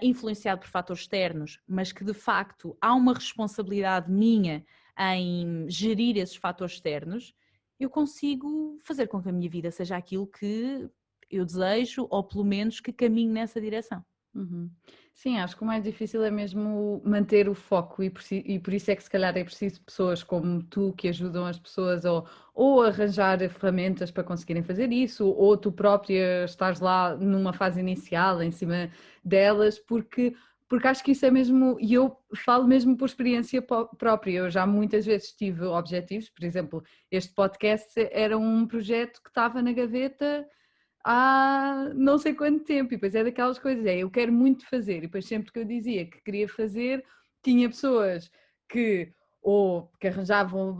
[SPEAKER 3] influenciado por fatores externos, mas que de facto há uma responsabilidade minha em gerir esses fatores externos, eu consigo fazer com que a minha vida seja aquilo que eu desejo ou pelo menos que caminhe nessa direção.
[SPEAKER 2] Sim, acho que o mais difícil é mesmo manter o foco e por isso é que se calhar é preciso pessoas como tu que ajudam as pessoas ou arranjar ferramentas para conseguirem fazer isso, ou tu própria estás lá numa fase inicial em cima delas, porque acho que isso é mesmo, e eu falo mesmo por experiência própria, eu já muitas vezes tive objetivos, por exemplo, este podcast era um projeto que estava na gaveta há não sei quanto tempo, e depois é daquelas coisas, eu quero muito fazer, e depois sempre que eu dizia que queria fazer, tinha pessoas que arranjavam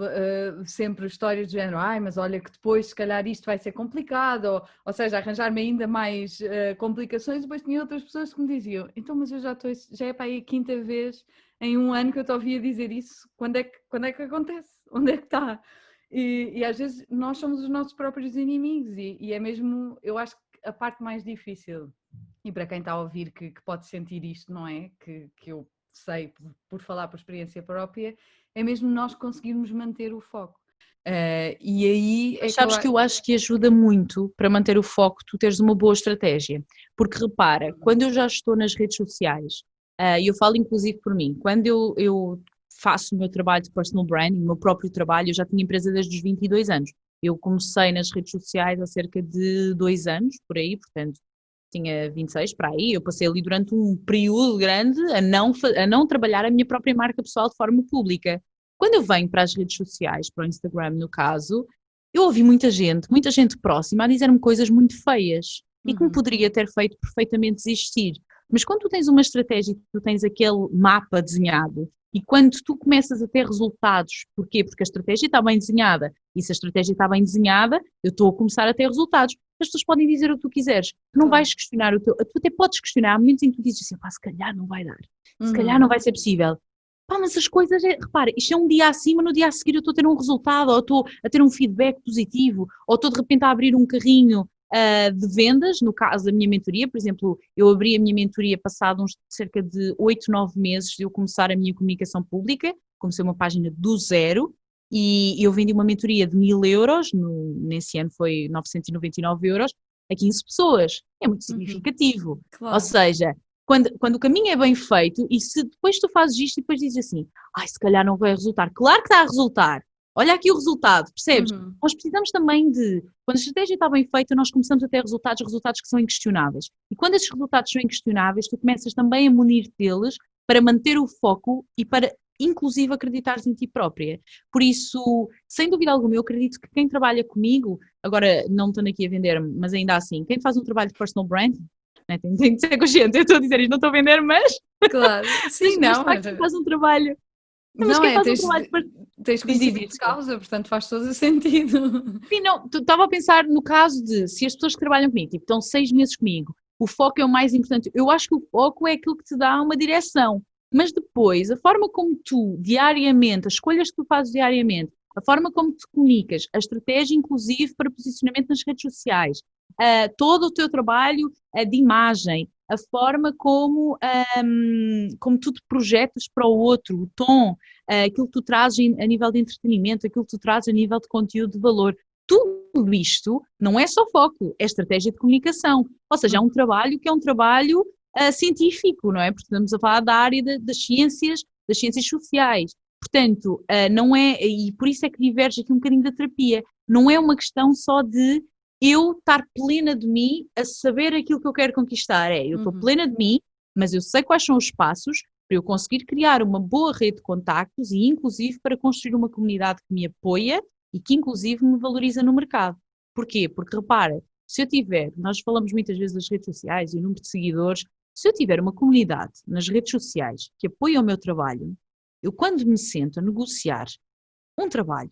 [SPEAKER 2] sempre histórias do género, mas olha que depois se calhar isto vai ser complicado, ou seja, arranjar-me ainda mais complicações, e depois tinha outras pessoas que me diziam, então mas eu já é para aí a 5ª vez em um ano que eu te ouvia dizer isso, quando é que acontece? Onde é que está? E às vezes nós somos os nossos próprios inimigos e é mesmo, eu acho que a parte mais difícil, e para quem está a ouvir que pode sentir isto, não é? Que eu sei por falar por experiência própria, é mesmo nós conseguirmos manter o foco. E aí é
[SPEAKER 3] Sabes que eu acho que ajuda muito para manter o foco tu teres uma boa estratégia, porque repara, quando eu já estou nas redes sociais, e eu falo inclusive por mim, quando eu faço o meu trabalho de personal branding, o meu próprio trabalho, eu já tinha empresa desde os 22 anos. Eu comecei nas redes sociais há cerca de 2 anos, por aí, portanto, tinha 26 para aí. Eu passei ali durante um período grande a não trabalhar a minha própria marca pessoal de forma pública. Quando eu venho para as redes sociais, para o Instagram no caso, eu ouvi muita gente próxima a dizer-me coisas muito feias e que me poderia ter feito perfeitamente desistir. Mas quando tu tens uma estratégia, tu tens aquele mapa desenhado e quando tu começas a ter resultados, porquê? Porque a estratégia está bem desenhada e se a estratégia está bem desenhada, eu estou a começar a ter resultados. As pessoas podem dizer o que tu quiseres, tu não vais questionar tu até podes questionar, há momentos em que tu dizes assim, se calhar não vai dar, se calhar não vai ser possível. Pá, mas as coisas, repara, isto é um dia acima, no dia a seguir eu estou a ter um resultado, ou estou a ter um feedback positivo, ou estou de repente a abrir um carrinho de vendas, no caso da minha mentoria, por exemplo, eu abri a minha mentoria passado cerca de 8, 9 meses de eu começar a minha comunicação pública, comecei uma página do zero, e eu vendi uma mentoria de 1000 euros, nesse ano foi 999 euros, a 15 pessoas. É muito significativo.
[SPEAKER 2] Claro.
[SPEAKER 3] Ou seja, quando o caminho é bem feito e se depois tu fazes isto e depois dizes assim, se calhar não vai resultar. Claro que está a resultar. Olha aqui o resultado, percebes? Nós precisamos também quando a estratégia está bem feita, nós começamos a ter resultados que são inquestionáveis. E quando esses resultados são inquestionáveis, tu começas também a munir-te deles para manter o foco e para inclusive acreditares em ti própria. Por isso, sem dúvida alguma, eu acredito que quem trabalha comigo, agora não estou aqui a vender-me, mas ainda assim, quem faz um trabalho de personal branding, né, tem de ser consciente, eu estou a dizer isto, não estou a vender, mas...
[SPEAKER 2] Claro, sim, não.
[SPEAKER 3] Mas quem faz um trabalho...
[SPEAKER 2] Não, tens conhecimento de causa, portanto faz todo o sentido.
[SPEAKER 3] Sim, não, estava a pensar no caso de, se as pessoas que trabalham comigo, tipo, estão 6 meses comigo, o foco é o mais importante. Eu acho que o foco é aquilo que te dá uma direção. Mas depois, a forma como tu, diariamente, as escolhas que tu fazes diariamente, a forma como te comunicas, a estratégia, inclusive, para posicionamento nas redes sociais, todo o teu trabalho de imagem, a forma como tu te projetas para o outro, o tom, aquilo que tu trazes a nível de entretenimento, aquilo que tu trazes a nível de conteúdo de valor. Tudo isto não é só foco, é estratégia de comunicação. Ou seja, é um trabalho que é um trabalho científico, não é? Porque estamos a falar da área das ciências sociais. Portanto, não é, e por isso é que diverge aqui um bocadinho da terapia, não é uma questão só de eu estar plena de mim a saber aquilo que eu quero conquistar. Eu estou plena de mim, mas eu sei quais são os passos para eu conseguir criar uma boa rede de contactos e inclusive para construir uma comunidade que me apoia e que inclusive me valoriza no mercado. Porquê? Porque repara, se eu tiver, nós falamos muitas vezes das redes sociais e o número de seguidores, se eu tiver uma comunidade nas redes sociais que apoia o meu trabalho, eu quando me sento a negociar um trabalho,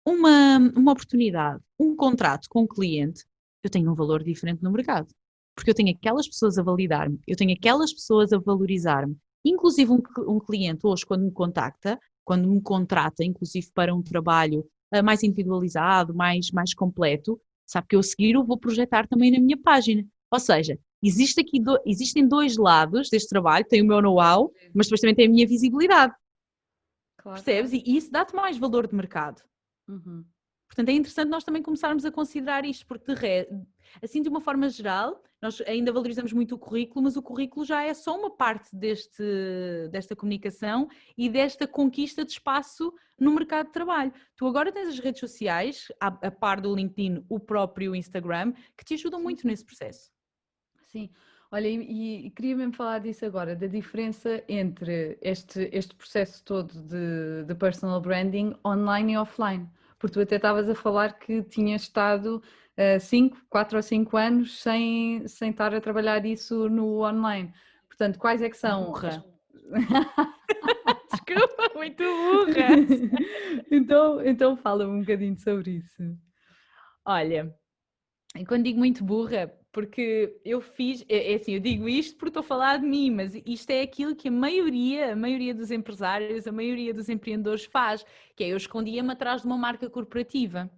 [SPEAKER 3] uma oportunidade, um contrato com um cliente, eu tenho um valor diferente no mercado. Porque eu tenho aquelas pessoas a validar-me, eu tenho aquelas pessoas a valorizar-me. Inclusive um cliente hoje quando me contacta, quando me contrata, inclusive para um trabalho mais individualizado, mais completo, sabe que eu a seguir eu vou projetar também na minha página. Ou seja, existem dois lados deste trabalho, tem o meu know-how, mas depois também tem a minha visibilidade. Claro, percebes? Claro. E isso dá-te mais valor de mercado. Portanto, é interessante nós também começarmos a considerar isto, porque assim de uma forma geral, nós ainda valorizamos muito o currículo, mas o currículo já é só uma parte desta comunicação e desta conquista de espaço no mercado de trabalho. Tu agora tens as redes sociais, a par do LinkedIn, o próprio Instagram, que te ajudam muito nesse processo.
[SPEAKER 2] Sim, olha, e queria mesmo falar disso agora, da diferença entre este processo todo de personal branding online e offline. Porque tu até estavas a falar que tinhas estado 4 ou 5 anos sem estar a trabalhar isso no online. Portanto, quais é que são?
[SPEAKER 3] Burra. Desculpa, muito burra.
[SPEAKER 2] Então fala-me um bocadinho sobre isso.
[SPEAKER 3] Olha, e quando digo muito burra, porque eu fiz, assim, eu digo isto porque estou a falar de mim, mas isto é aquilo que a maioria dos empresários, a maioria dos empreendedores faz, que é eu escondia-me atrás de uma marca corporativa.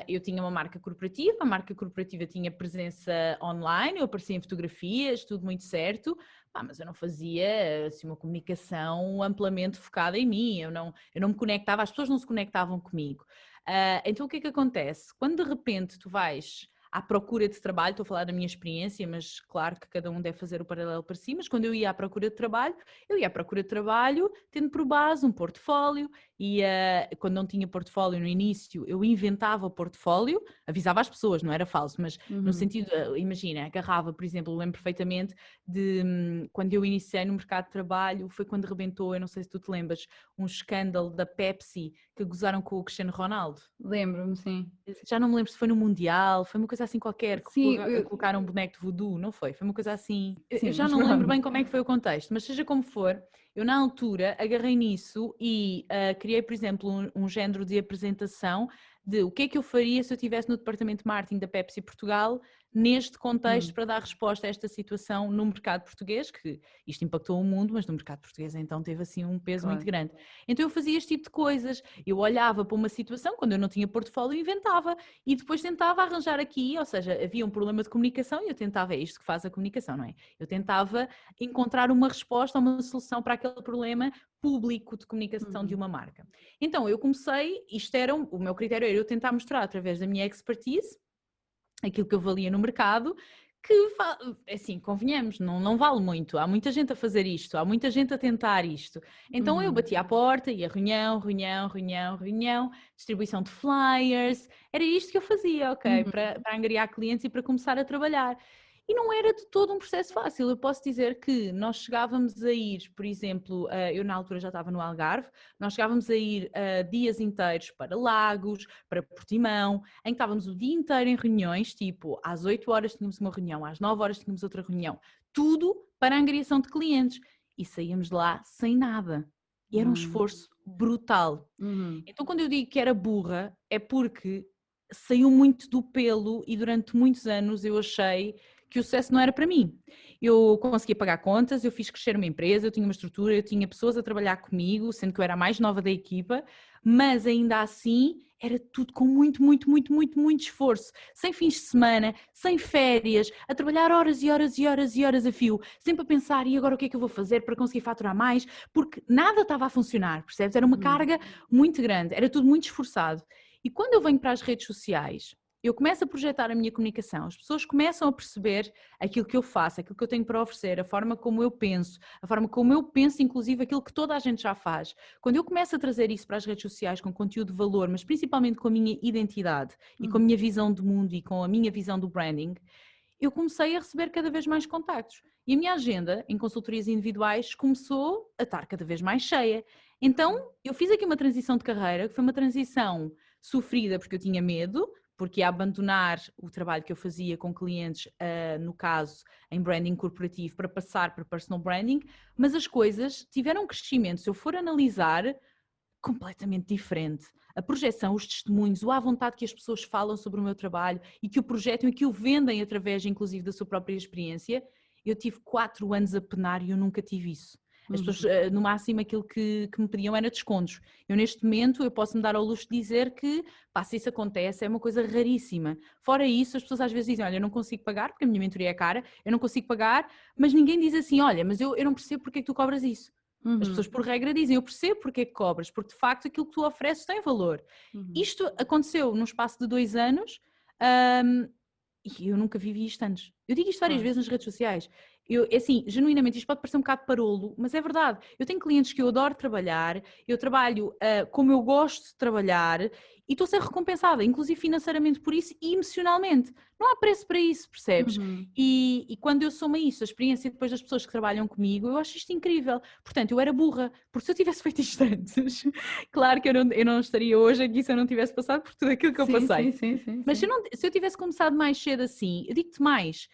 [SPEAKER 3] Eu tinha uma marca corporativa, a marca corporativa tinha presença online, eu aparecia em fotografias, tudo muito certo, mas eu não fazia assim, uma comunicação amplamente focada em mim, eu não me conectava, as pessoas não se conectavam comigo. Então o que é que acontece? Quando de repente tu vais à procura de trabalho, estou a falar da minha experiência, mas claro que cada um deve fazer o paralelo para si, mas quando eu ia à procura de trabalho, tendo por base um portfólio e quando não tinha portfólio no início, eu inventava o portfólio, avisava as pessoas, não era falso, mas no sentido, imagina, agarrava, por exemplo, eu lembro perfeitamente de quando eu iniciei no mercado de trabalho, foi quando rebentou, eu não sei se tu te lembras, um escândalo da Pepsi que gozaram com o Cristiano Ronaldo.
[SPEAKER 2] Lembro-me, sim.
[SPEAKER 3] Já não me lembro se foi no Mundial, foi uma coisa assim qualquer, que
[SPEAKER 2] sim,
[SPEAKER 3] colocaram um boneco de voodoo, não foi? Foi uma coisa assim.
[SPEAKER 2] Sim,
[SPEAKER 3] eu já não lembro bem como é que foi o contexto, mas seja como for, eu na altura agarrei nisso e criei, por exemplo, um género de apresentação de o que é que eu faria se eu estivesse no departamento de marketing da Pepsi Portugal neste contexto para dar resposta a esta situação no mercado português, que isto impactou o mundo, mas no mercado português então teve assim um peso muito grande. Então eu fazia este tipo de coisas, eu olhava para uma situação, quando eu não tinha portfólio, inventava e depois tentava arranjar aqui, ou seja, havia um problema de comunicação e eu tentava, é isto que faz a comunicação, não é? Eu tentava encontrar uma resposta, uma solução para aquele problema público de comunicação de uma marca. Então eu comecei, o meu critério era eu tentar mostrar através da minha expertise, aquilo que eu valia no mercado, que, assim, convenhamos, não vale muito. Há muita gente a fazer isto, há muita gente a tentar isto. Então eu bati à porta, ia reunião, distribuição de flyers, era isto que eu fazia, ok? Para angariar clientes e para começar a trabalhar. E não era de todo um processo fácil. Eu posso dizer que nós chegávamos a ir, por exemplo, eu na altura já estava no Algarve, nós chegávamos a ir dias inteiros para Lagos, para Portimão, em que estávamos o dia inteiro em reuniões, tipo às 8 horas tínhamos uma reunião, às 9 horas tínhamos outra reunião, tudo para a angariação de clientes. E saíamos de lá sem nada. E era um esforço brutal. Então quando eu digo que era burra, é porque saiu muito do pelo e durante muitos anos eu achei que o sucesso não era para mim. Eu conseguia pagar contas, eu fiz crescer uma empresa, eu tinha uma estrutura, eu tinha pessoas a trabalhar comigo, sendo que eu era a mais nova da equipa, mas ainda assim era tudo com muito esforço, sem fins de semana, sem férias, a trabalhar horas e horas a fio, sempre a pensar, e agora o que é que eu vou fazer para conseguir faturar mais? Porque nada estava a funcionar, percebes? Era uma carga muito grande, era tudo muito esforçado. E quando eu venho para as redes sociais, eu começo a projetar a minha comunicação, as pessoas começam a perceber aquilo que eu faço, aquilo que eu tenho para oferecer, a forma como eu penso, inclusive aquilo que toda a gente já faz. Quando eu começo a trazer isso para as redes sociais com conteúdo de valor, mas principalmente com a minha identidade e com a minha visão do mundo e com a minha visão do branding, eu comecei a receber cada vez mais contactos. E a minha agenda em consultorias individuais começou a estar cada vez mais cheia. Então, eu fiz aqui uma transição de carreira, que foi uma transição sofrida porque eu tinha medo, porque ia abandonar o trabalho que eu fazia com clientes, no caso, em branding corporativo, para passar para personal branding, mas as coisas tiveram um crescimento, se eu for analisar, completamente diferente. A projeção, os testemunhos, a vontade que as pessoas falam sobre o meu trabalho e que o projetam e que o vendem através, inclusive, da sua própria experiência, eu tive 4 anos a penar e eu nunca tive isso. As pessoas, no máximo, aquilo que me pediam era descontos. Eu, neste momento, eu posso me dar ao luxo de dizer que, se isso acontece, é uma coisa raríssima. Fora isso, as pessoas às vezes dizem, olha, eu não consigo pagar, porque a minha mentoria é cara, eu não consigo pagar, mas ninguém diz assim, olha, mas eu não percebo porque é que tu cobras isso. As pessoas, por regra, dizem, eu percebo porque é que cobras, porque, de facto, aquilo que tu ofereces tem valor. Isto aconteceu num espaço de 2 anos, e eu nunca vivi isto antes. Eu digo isto várias vezes nas redes sociais. Assim, genuinamente, isto pode parecer um bocado parolo, mas é verdade. Eu tenho clientes que eu adoro trabalhar, eu trabalho como eu gosto de trabalhar e estou a ser recompensada, inclusive financeiramente por isso e emocionalmente. Não há preço para isso, percebes? E quando eu somo a isso, a experiência depois das pessoas que trabalham comigo, eu acho isto incrível. Portanto, eu era burra, porque se eu tivesse feito isto antes, claro que eu não estaria hoje aqui se eu não tivesse passado por tudo aquilo que eu passei.
[SPEAKER 2] Sim.
[SPEAKER 3] Mas se eu tivesse começado mais cedo assim, eu digo-te mais,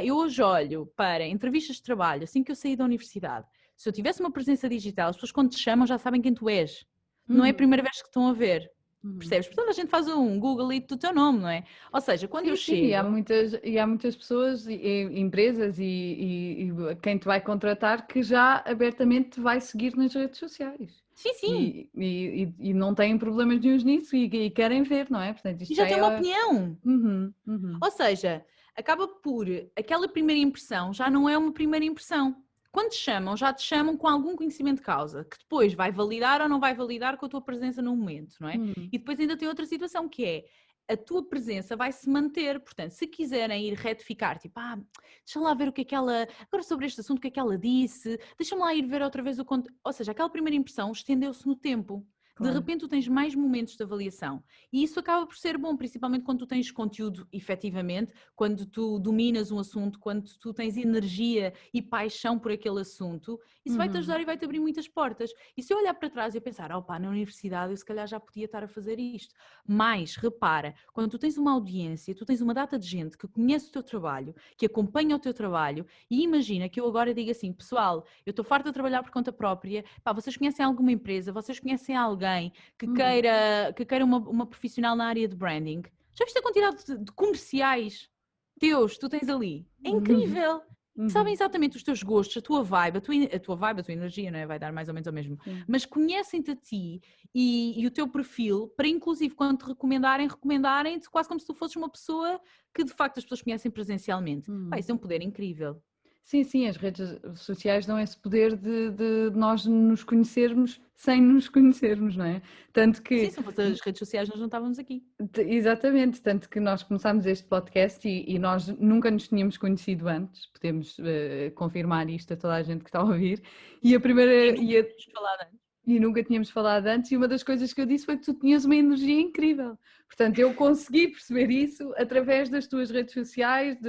[SPEAKER 3] eu hoje olho para entrevistas de trabalho, assim que eu saí da universidade, se eu tivesse uma presença digital, as pessoas quando te chamam já sabem quem tu és. Não é a primeira vez que estão a ver. Percebes? Portanto, a gente faz um Google do teu nome, não é? Ou seja, quando eu chego...
[SPEAKER 2] E há muitas pessoas, empresas e quem te vai contratar que já abertamente te vai seguir nas redes sociais.
[SPEAKER 3] Sim.
[SPEAKER 2] E não têm problemas nenhuns nisso e querem ver, não é? Portanto, isto
[SPEAKER 3] e já tem uma opinião.
[SPEAKER 2] Ou
[SPEAKER 3] Ou seja, acaba por... Aquela primeira impressão já não é uma primeira impressão. Quando te chamam, já te chamam com algum conhecimento de causa, que depois vai validar ou não vai validar com a tua presença no momento, não é? E depois ainda tem outra situação que é, a tua presença vai se manter, portanto, se quiserem ir retificar, tipo, deixa lá ver o que é que ela, agora sobre este assunto, o que é que ela disse, deixa-me lá ir ver outra vez o conteúdo, ou seja, aquela primeira impressão estendeu-se no tempo. De repente tu tens mais momentos de avaliação e isso acaba por ser bom, principalmente quando tu tens conteúdo efetivamente, quando tu dominas um assunto, quando tu tens energia e paixão por aquele assunto, isso vai-te ajudar e vai-te abrir muitas portas. E se eu olhar para trás e eu pensar, na universidade eu se calhar já podia estar a fazer isto, mas repara, quando tu tens uma audiência, tu tens uma data de gente que conhece o teu trabalho, que acompanha o teu trabalho e imagina que eu agora digo assim, pessoal, eu estou farta de trabalhar por conta própria, vocês conhecem alguma empresa, vocês conhecem alguém que queira uma profissional na área de branding. Já viste a quantidade de comerciais teus, tu tens ali. É incrível! Sabem exatamente os teus gostos, a tua vibe, a tua energia, não é? Vai dar mais ou menos ao mesmo.
[SPEAKER 2] Sim.
[SPEAKER 3] Mas conhecem-te a ti e o teu perfil para, inclusive, quando te recomendarem-te quase como se tu fosses uma pessoa que, de facto, as pessoas conhecem presencialmente. Pá, isso é um poder incrível.
[SPEAKER 2] Sim, sim, as redes sociais dão esse poder de nós nos conhecermos sem nos conhecermos, não é? Tanto que...
[SPEAKER 3] Sim, se não fosse as redes sociais nós não estávamos aqui.
[SPEAKER 2] Exatamente, tanto que nós começámos este podcast e nós nunca nos tínhamos conhecido antes, podemos confirmar isto a toda a gente que está a ouvir, e a primeira... E nunca tínhamos falado antes, e uma das coisas que eu disse foi que tu tinhas uma energia incrível. Portanto, eu consegui perceber isso através das tuas redes sociais,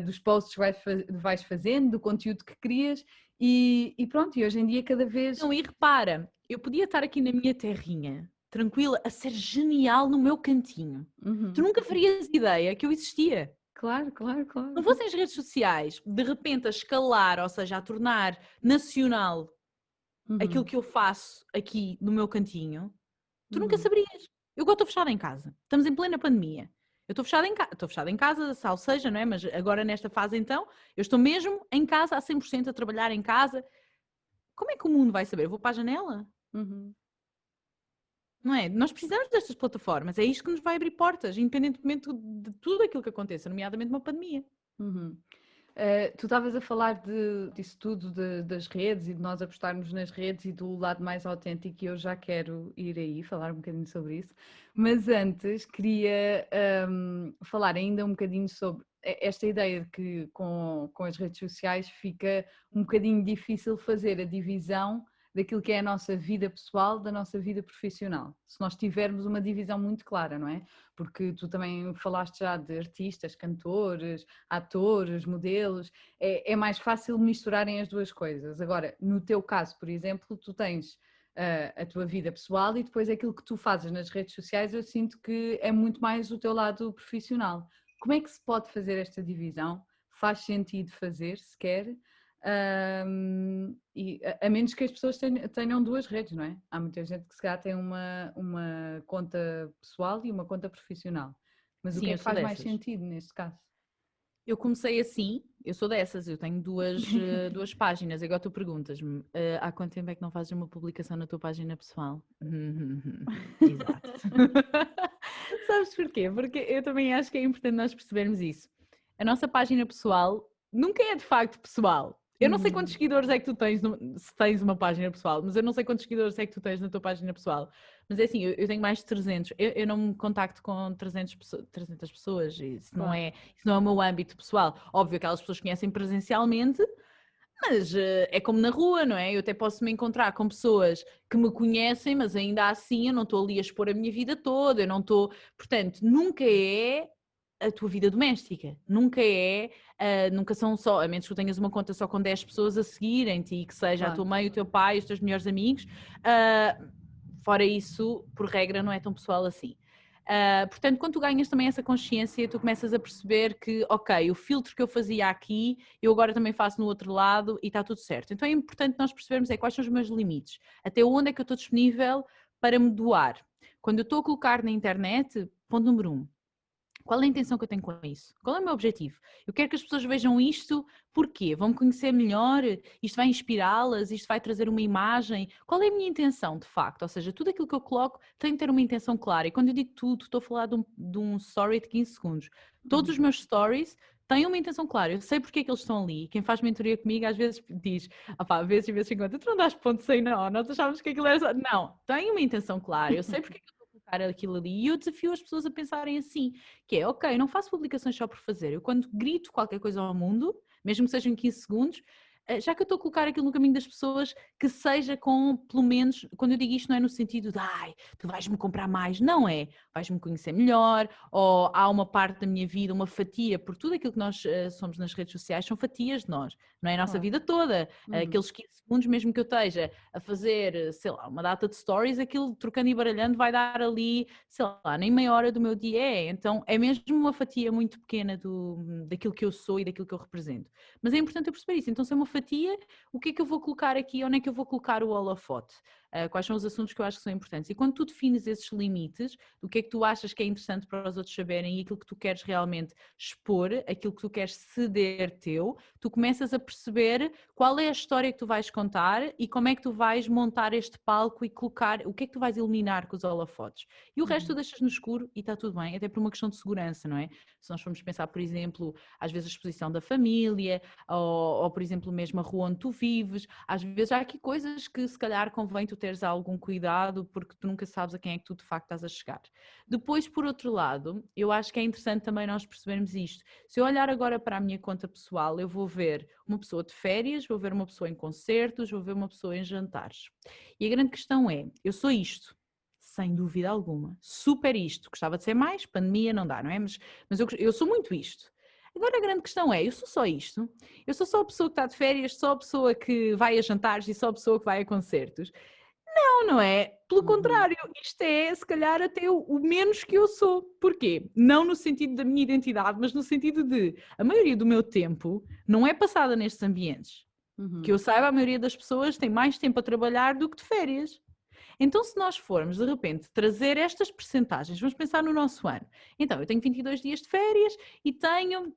[SPEAKER 2] dos posts que vais fazendo, do conteúdo que crias, e pronto, e hoje em dia cada vez...
[SPEAKER 3] Não, e repara, eu podia estar aqui na minha terrinha, tranquila, a ser genial no meu cantinho. Tu nunca farias ideia que eu existia.
[SPEAKER 2] Claro, claro, claro.
[SPEAKER 3] Não fossem as redes sociais, de repente a escalar, ou seja, a tornar nacional aquilo que eu faço aqui no meu cantinho, tu nunca saberias. Eu agora estou fechada em casa. Estamos em plena pandemia. Eu estou fechada em casa, ou seja, não é? Mas agora nesta fase então, eu estou mesmo em casa a 100% a trabalhar em casa. Como é que o mundo vai saber? Eu vou para a janela? Não é? Nós precisamos destas plataformas. É isto que nos vai abrir portas, independentemente de tudo aquilo que aconteça, nomeadamente uma pandemia.
[SPEAKER 2] Tu estavas a falar disso tudo, das redes e de nós apostarmos nas redes e do lado mais autêntico, e eu já quero ir aí falar um bocadinho sobre isso, mas antes queria falar ainda um bocadinho sobre esta ideia de que com as redes sociais fica um bocadinho difícil fazer a divisão daquilo que é a nossa vida pessoal da nossa vida profissional, se nós tivermos uma divisão muito clara, não é? Porque tu também falaste já de artistas, cantores, atores, modelos, é mais fácil misturarem as duas coisas. Agora, no teu caso, por exemplo, tu tens a tua vida pessoal e depois aquilo que tu fazes nas redes sociais, eu sinto que é muito mais o teu lado profissional. Como é que se pode fazer esta divisão? Faz sentido fazer, se quer? E a menos que as pessoas tenham duas redes, não é? Há muita gente que se calhar tem uma conta pessoal e uma conta profissional. Mas
[SPEAKER 3] Sim,
[SPEAKER 2] o que é
[SPEAKER 3] eu
[SPEAKER 2] que
[SPEAKER 3] sou
[SPEAKER 2] faz mais
[SPEAKER 3] dessas.
[SPEAKER 2] sentido neste caso?
[SPEAKER 3] Eu comecei assim, eu sou dessas, eu tenho duas páginas. Agora tu perguntas-me, há quanto tempo é que não fazes uma publicação na tua página pessoal? Exato. Sabes porquê? Porque eu também acho que é importante nós percebermos isso. A nossa página pessoal nunca é de facto pessoal. Eu não sei quantos seguidores é que tu tens, se tens uma página pessoal, mas eu não sei quantos seguidores é que tu tens na tua página pessoal. Mas é assim, eu tenho mais de 300. Eu não me contacto com 300 pessoas. Isso não é o meu âmbito pessoal. Óbvio que aquelas pessoas conhecem presencialmente, mas é como na rua, não é? Eu até posso me encontrar com pessoas que me conhecem, mas ainda assim eu não estou ali a expor a minha vida toda, eu não estou... Portanto, nunca é a tua vida doméstica, nunca são só, a menos que tu tenhas uma conta só com 10 pessoas a seguirem-te e que seja a tua mãe, o teu pai, os teus melhores amigos, fora isso, por regra, não é tão pessoal assim. Portanto, quando tu ganhas também essa consciência, tu começas a perceber que, ok, o filtro que eu fazia aqui, eu agora também faço no outro lado e está tudo certo. Então é importante nós percebermos quais são os meus limites, até onde é que eu estou disponível para me doar. Quando eu estou a colocar na internet, ponto número 1. Qual é a intenção que eu tenho com isso? Qual é o meu objetivo? Eu quero que as pessoas vejam isto, porquê? Vão me conhecer melhor? Isto vai inspirá-las? Isto vai trazer uma imagem? Qual é a minha intenção, de facto? Ou seja, tudo aquilo que eu coloco tem de ter uma intenção clara. E quando eu digo tudo, estou a falar de um story de 15 segundos. Todos os meus stories têm uma intenção clara. Eu sei porque é que eles estão ali. Quem faz mentoria comigo às vezes diz, às vezes enquanto tu não dás ponto sem nó, nós achávamos que aquilo era só... Não, tem uma intenção clara. Eu sei porque é que eu estou a colocar aquilo ali e eu desafio as pessoas a pensarem assim, que é, ok, não faço publicações só por fazer. Eu quando grito qualquer coisa ao mundo, mesmo que sejam em 15 segundos, já que eu estou a colocar aquilo no caminho das pessoas, que seja com, pelo menos, quando eu digo isto não é no sentido de, ai, tu vais-me comprar mais, não é, vais-me conhecer melhor, ou há uma parte da minha vida, uma fatia, por tudo aquilo que nós somos nas redes sociais, são fatias de nós, não é a nossa vida toda, aqueles 15 segundos, mesmo que eu esteja a fazer, sei lá, uma data de stories, aquilo trocando e baralhando vai dar ali, sei lá, nem meia hora do meu dia então é mesmo uma fatia muito pequena daquilo que eu sou e daquilo que eu represento, mas é importante eu perceber isso, então se é uma fatia, o que é que eu vou colocar aqui, onde é que eu vou colocar o holofote, quais são os assuntos que eu acho que são importantes. E quando tu defines esses limites, do que é que tu achas que é interessante para os outros saberem e aquilo que tu queres realmente expor, aquilo que tu queres ceder teu, tu começas a perceber qual é a história que tu vais contar e como é que tu vais montar este palco e colocar, o que é que tu vais iluminar com os holofotes. E o resto tu deixas no escuro e está tudo bem, até por uma questão de segurança, não é? Se nós formos pensar, por exemplo, às vezes a exposição da família, ou por exemplo mesmo a rua onde tu vives, às vezes há aqui coisas que se calhar convém tu teres algum cuidado porque tu nunca sabes a quem é que tu de facto estás a chegar. Depois, por outro lado, eu acho que é interessante também nós percebermos isto. Se eu olhar agora para a minha conta pessoal, eu vou ver uma pessoa de férias, vou ver uma pessoa em concertos, vou ver uma pessoa em jantares. E a grande questão é, eu sou isto. Sem dúvida alguma. Super isto. Gostava de ser mais, pandemia não dá, não é? Mas eu sou muito isto. Agora a grande questão é, eu sou só isto? Eu sou só a pessoa que está de férias, só a pessoa que vai a jantares e só a pessoa que vai a concertos? Não é? Pelo contrário, isto é se calhar até o menos que eu sou. Porquê? Não no sentido da minha identidade, mas no sentido de a maioria do meu tempo não é passada nestes ambientes. Que eu saiba, a maioria das pessoas tem mais tempo a trabalhar do que de férias. Então, se nós formos, de repente, trazer estas percentagens, vamos pensar no nosso ano. Então, eu tenho 22 dias de férias e tenho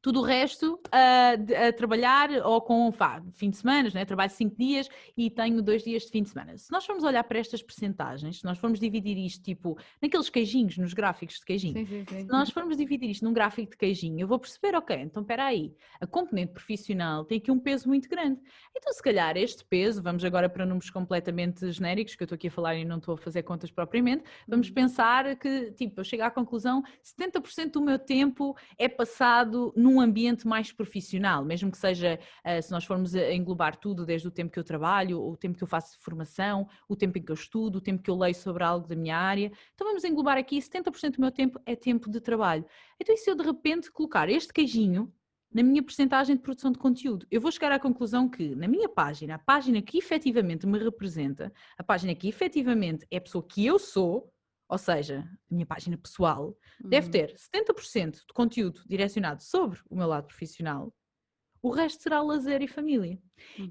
[SPEAKER 3] tudo o resto a trabalhar ou com fim de semana, né? Trabalho 5 dias e tenho 2 dias de fim de semana. Se nós formos olhar para estas percentagens, se nós formos dividir isto tipo naqueles queijinhos, nos gráficos de queijinho,
[SPEAKER 2] Sim.
[SPEAKER 3] se nós formos dividir isto num gráfico de queijinho, eu vou perceber, ok, então espera aí, a componente profissional tem aqui um peso muito grande. Então se calhar este peso, vamos agora para números completamente genéricos, que eu estou aqui a falar e não estou a fazer contas propriamente, vamos pensar que, tipo, eu chego à conclusão, 70% do meu tempo é passado num ambiente mais profissional, mesmo que seja, se nós formos a englobar tudo, desde o tempo que eu trabalho, o tempo que eu faço formação, o tempo em que eu estudo, o tempo que eu leio sobre algo da minha área, então vamos englobar aqui 70% do meu tempo é tempo de trabalho. Então e se eu de repente colocar este queijinho na minha percentagem de produção de conteúdo? Eu vou chegar à conclusão que na minha página, a página que efetivamente me representa, a página que efetivamente é a pessoa que eu sou, ou seja, a minha página pessoal, deve ter 70% de conteúdo direcionado sobre o meu lado profissional, o resto será lazer e família.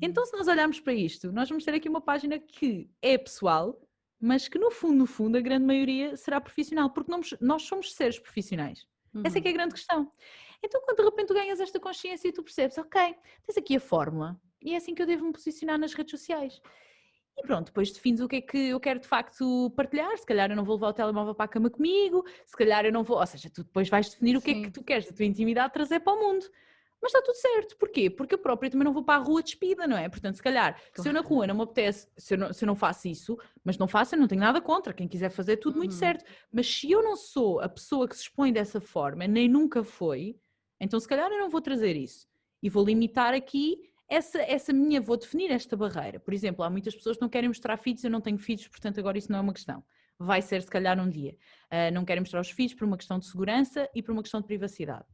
[SPEAKER 3] Então, se nós olharmos para isto, nós vamos ter aqui uma página que é pessoal, mas que no fundo, a grande maioria será profissional, porque nós somos seres profissionais. Essa é que é a grande questão. Então, quando de repente tu ganhas esta consciência e tu percebes, ok, tens aqui a fórmula, e é assim que eu devo me posicionar nas redes sociais. E pronto, depois defines o que é que eu quero de facto partilhar. Se calhar eu não vou levar o telemóvel para a cama comigo, se calhar eu não vou. Ou seja, tu depois vais definir o que é que tu queres da tua intimidade trazer para o mundo. Mas está tudo certo. Porquê? Porque eu própria também não vou para a rua despida, não é? Portanto, se calhar, se eu na rua não me apetece, se eu não faço isso, mas não faço, eu não tenho nada contra. Quem quiser fazer, tudo muito certo. Mas se eu não sou a pessoa que se expõe dessa forma, nem nunca foi, então se calhar eu não vou trazer isso. E vou limitar aqui vou definir esta barreira. Por exemplo, há muitas pessoas que não querem mostrar filhos, eu não tenho filhos, portanto agora isso não é uma questão. Vai ser se calhar um dia. Não querem mostrar os filhos por uma questão de segurança e por uma questão de privacidade.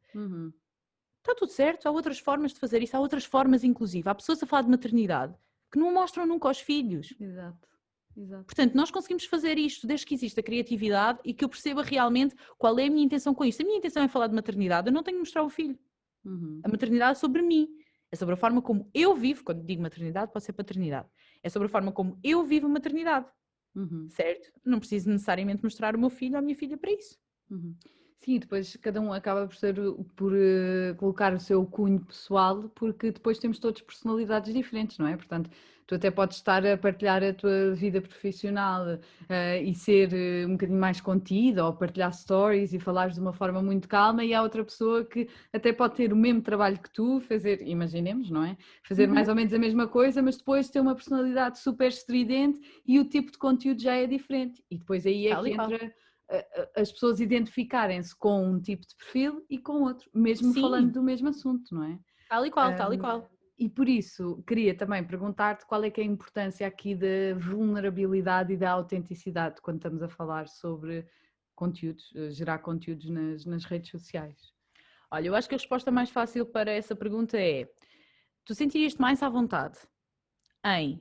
[SPEAKER 3] Está tudo certo, há outras formas de fazer isso, há outras formas inclusive. Há pessoas a falar de maternidade que não mostram nunca aos filhos.
[SPEAKER 2] Exato.
[SPEAKER 3] Portanto, nós conseguimos fazer isto desde que existe a criatividade e que eu perceba realmente qual é a minha intenção com isto. Se a minha intenção é falar de maternidade, eu não tenho que mostrar o filho. A maternidade é sobre mim. É sobre a forma como eu vivo, quando digo maternidade, pode ser paternidade. É sobre a forma como eu vivo a maternidade. Certo? Não preciso necessariamente mostrar o meu filho ou a minha filha para isso.
[SPEAKER 2] Sim, depois cada um acaba por colocar o seu cunho pessoal, porque depois temos todos personalidades diferentes, não é? Portanto, tu até podes estar a partilhar a tua vida profissional e ser um bocadinho mais contida, ou partilhar stories e falares de uma forma muito calma, e há outra pessoa que até pode ter o mesmo trabalho que tu, imaginemos, não é? Fazer mais ou menos a mesma coisa, mas depois ter uma personalidade super estridente e o tipo de conteúdo já é diferente. E depois aí é que entra as pessoas identificarem-se com um tipo de perfil e com outro, mesmo falando do mesmo assunto, não é?
[SPEAKER 3] Tal e qual.
[SPEAKER 2] E por isso, queria também perguntar-te qual é que é a importância aqui da vulnerabilidade e da autenticidade quando estamos a falar sobre conteúdos, gerar conteúdos nas redes sociais.
[SPEAKER 3] Olha, eu acho que a resposta mais fácil para essa pergunta é: tu sentirias-te mais à vontade em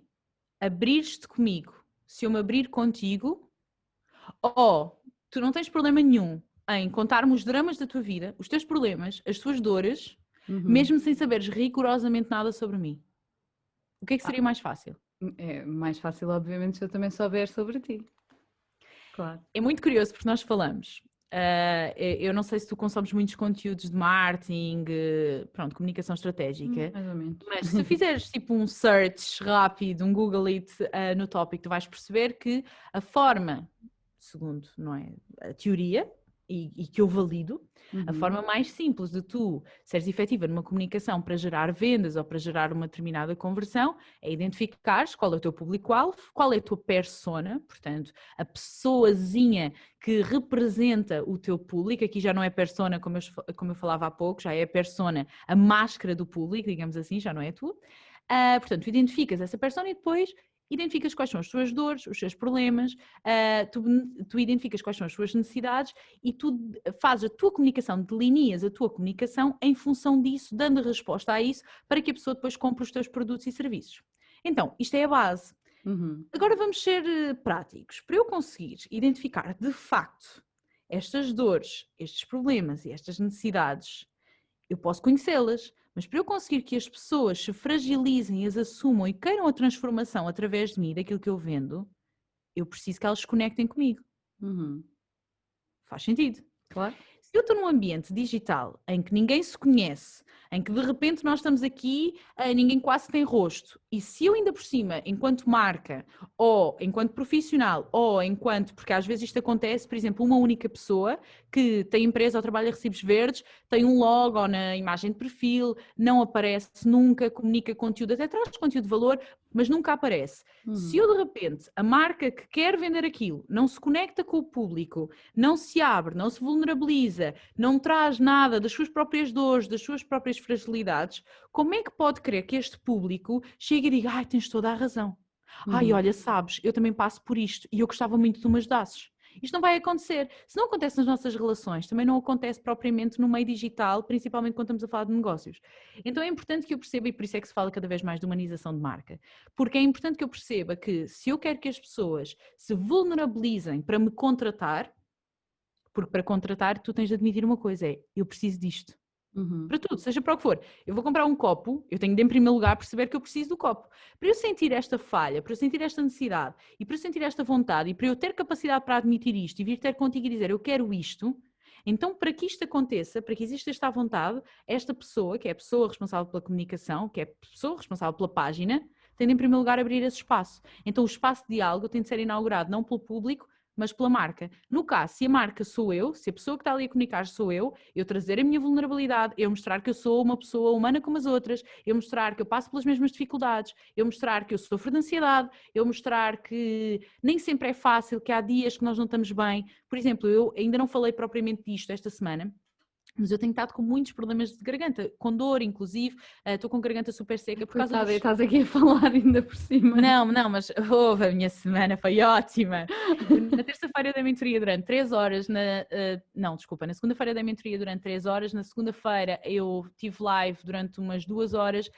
[SPEAKER 3] abrir-te comigo se eu me abrir contigo, ou tu não tens problema nenhum em contar-me os dramas da tua vida, os teus problemas, as tuas dores, mesmo sem saberes rigorosamente nada sobre mim. O que é que
[SPEAKER 2] Ah,
[SPEAKER 3] seria mais fácil?
[SPEAKER 2] é mais fácil, obviamente, se eu também souber sobre ti. Claro.
[SPEAKER 3] É muito curioso porque nós falamos. Eu não sei se tu consomes muitos conteúdos de marketing, pronto, comunicação estratégica,
[SPEAKER 2] Mais ou menos.
[SPEAKER 3] mas se fizeres tipo um search rápido, um Google It no tópico, tu vais perceber que a forma, segundo, não é, a teoria, e que eu valido, a forma mais simples de tu seres efetiva numa comunicação para gerar vendas ou para gerar uma determinada conversão é identificares qual é o teu público-alvo, qual é a tua persona, portanto, a pessoazinha que representa o teu público. Aqui já não é persona, como eu falava há pouco, já é a persona, a máscara do público, digamos assim, já não é tu. Portanto, tu identificas essa persona e depois identificas quais são as suas dores, os seus problemas, tu identificas quais são as suas necessidades e tu fazes a tua comunicação, delineas a tua comunicação em função disso, dando resposta a isso, para que a pessoa depois compre os teus produtos e serviços. Então, isto é a base. Agora vamos ser práticos. Para eu conseguir identificar de facto estas dores, estes problemas e estas necessidades, eu posso conhecê-las, mas para eu conseguir que as pessoas se fragilizem, as assumam e queiram a transformação através de mim, daquilo que eu vendo, eu preciso que elas se conectem comigo. Faz sentido?
[SPEAKER 2] Claro.
[SPEAKER 3] Se eu estou num ambiente digital em que ninguém se conhece, em que de repente nós estamos aqui, ninguém quase tem rosto, e se eu ainda por cima, enquanto marca, ou enquanto profissional, ou enquanto, porque às vezes isto acontece, por exemplo, uma única pessoa que tem empresa ou trabalha recibos verdes, tem um logo na imagem de perfil, não aparece nunca, comunica conteúdo, até traz conteúdo de valor, mas nunca aparece. Se eu de repente, a marca que quer vender aquilo, não se conecta com o público, não se abre, não se vulnerabiliza, não traz nada das suas próprias dores, das suas próprias fragilidades, como é que pode querer que este público chegue e diga: ai, tens toda a razão. Ai, olha, sabes, eu também passo por isto e eu gostava muito que tu me ajudasses. Isto não vai acontecer. Se não acontece nas nossas relações, também não acontece propriamente no meio digital, principalmente quando estamos a falar de negócios. Então é importante que eu perceba, e por isso é que se fala cada vez mais de humanização de marca, porque é importante que eu perceba que se eu quero que as pessoas se vulnerabilizem para me contratar, porque para contratar tu tens de admitir uma coisa, é: eu preciso disto. Para tudo, seja para o que for. Eu vou comprar um copo, eu tenho de, em primeiro lugar, perceber que eu preciso do copo. Para eu sentir esta falha, para eu sentir esta necessidade e para eu sentir esta vontade e para eu ter capacidade para admitir isto e vir ter contigo e dizer: eu quero isto, então para que isto aconteça, para que exista esta vontade, esta pessoa, que é a pessoa responsável pela comunicação, que é a pessoa responsável pela página, tem de, em primeiro lugar, abrir esse espaço. Então o espaço de diálogo tem de ser inaugurado não pelo público, mas pela marca. No caso, se a marca sou eu, se a pessoa que está ali a comunicar sou eu trazer a minha vulnerabilidade, eu mostrar que eu sou uma pessoa humana como as outras, eu mostrar que eu passo pelas mesmas dificuldades, eu mostrar que eu sofro de ansiedade, eu mostrar que nem sempre é fácil, que há dias que nós não estamos bem. Por exemplo, eu ainda não falei propriamente disto esta semana, mas eu tenho estado com muitos problemas de garganta, com dor inclusive, estou com garganta super seca por causa
[SPEAKER 2] Coitada, estás aqui a falar ainda por cima.
[SPEAKER 3] Não, mas a minha semana foi ótima. Na terça-feira eu dei mentoria durante 3 horas, na segunda-feira eu dei mentoria durante 3 horas, na segunda-feira eu tive live durante umas 2 horas,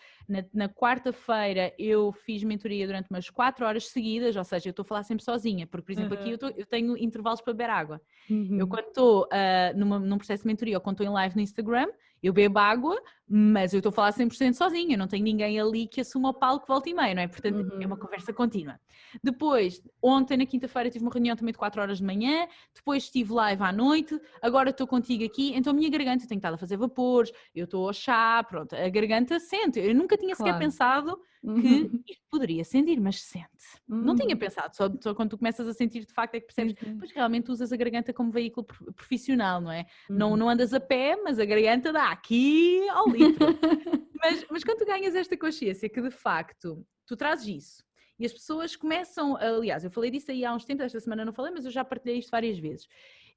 [SPEAKER 3] na quarta-feira eu fiz mentoria durante umas 4 horas seguidas, ou seja, eu estou a falar sempre sozinha, porque por exemplo aqui eu tenho intervalos para beber água. Eu quando estou num processo de mentoria ou quando estou em live no Instagram, eu bebo água, mas eu estou a falar 100% sozinha, não tenho ninguém ali que assuma o palco volta e meia, não é? Portanto, é uma conversa contínua. Depois, ontem na quinta-feira tive uma reunião também de 4 horas de manhã, depois estive live à noite, agora estou contigo aqui, então a minha garganta, eu tenho estado a fazer vapores, eu estou a chá, pronto, a garganta sente. Eu nunca tinha sequer pensado que isto poderia sentir, mas sente. Não tinha pensado, só quando tu começas a sentir de facto é que percebes, pois realmente usas a garganta como veículo profissional, não é? Não andas a pé, mas a garganta dá aqui ao litro. mas quando tu ganhas esta consciência que de facto tu trazes isso e as pessoas começam, aliás, eu falei disso aí há uns tempos, esta semana não falei, mas eu já partilhei isto várias vezes.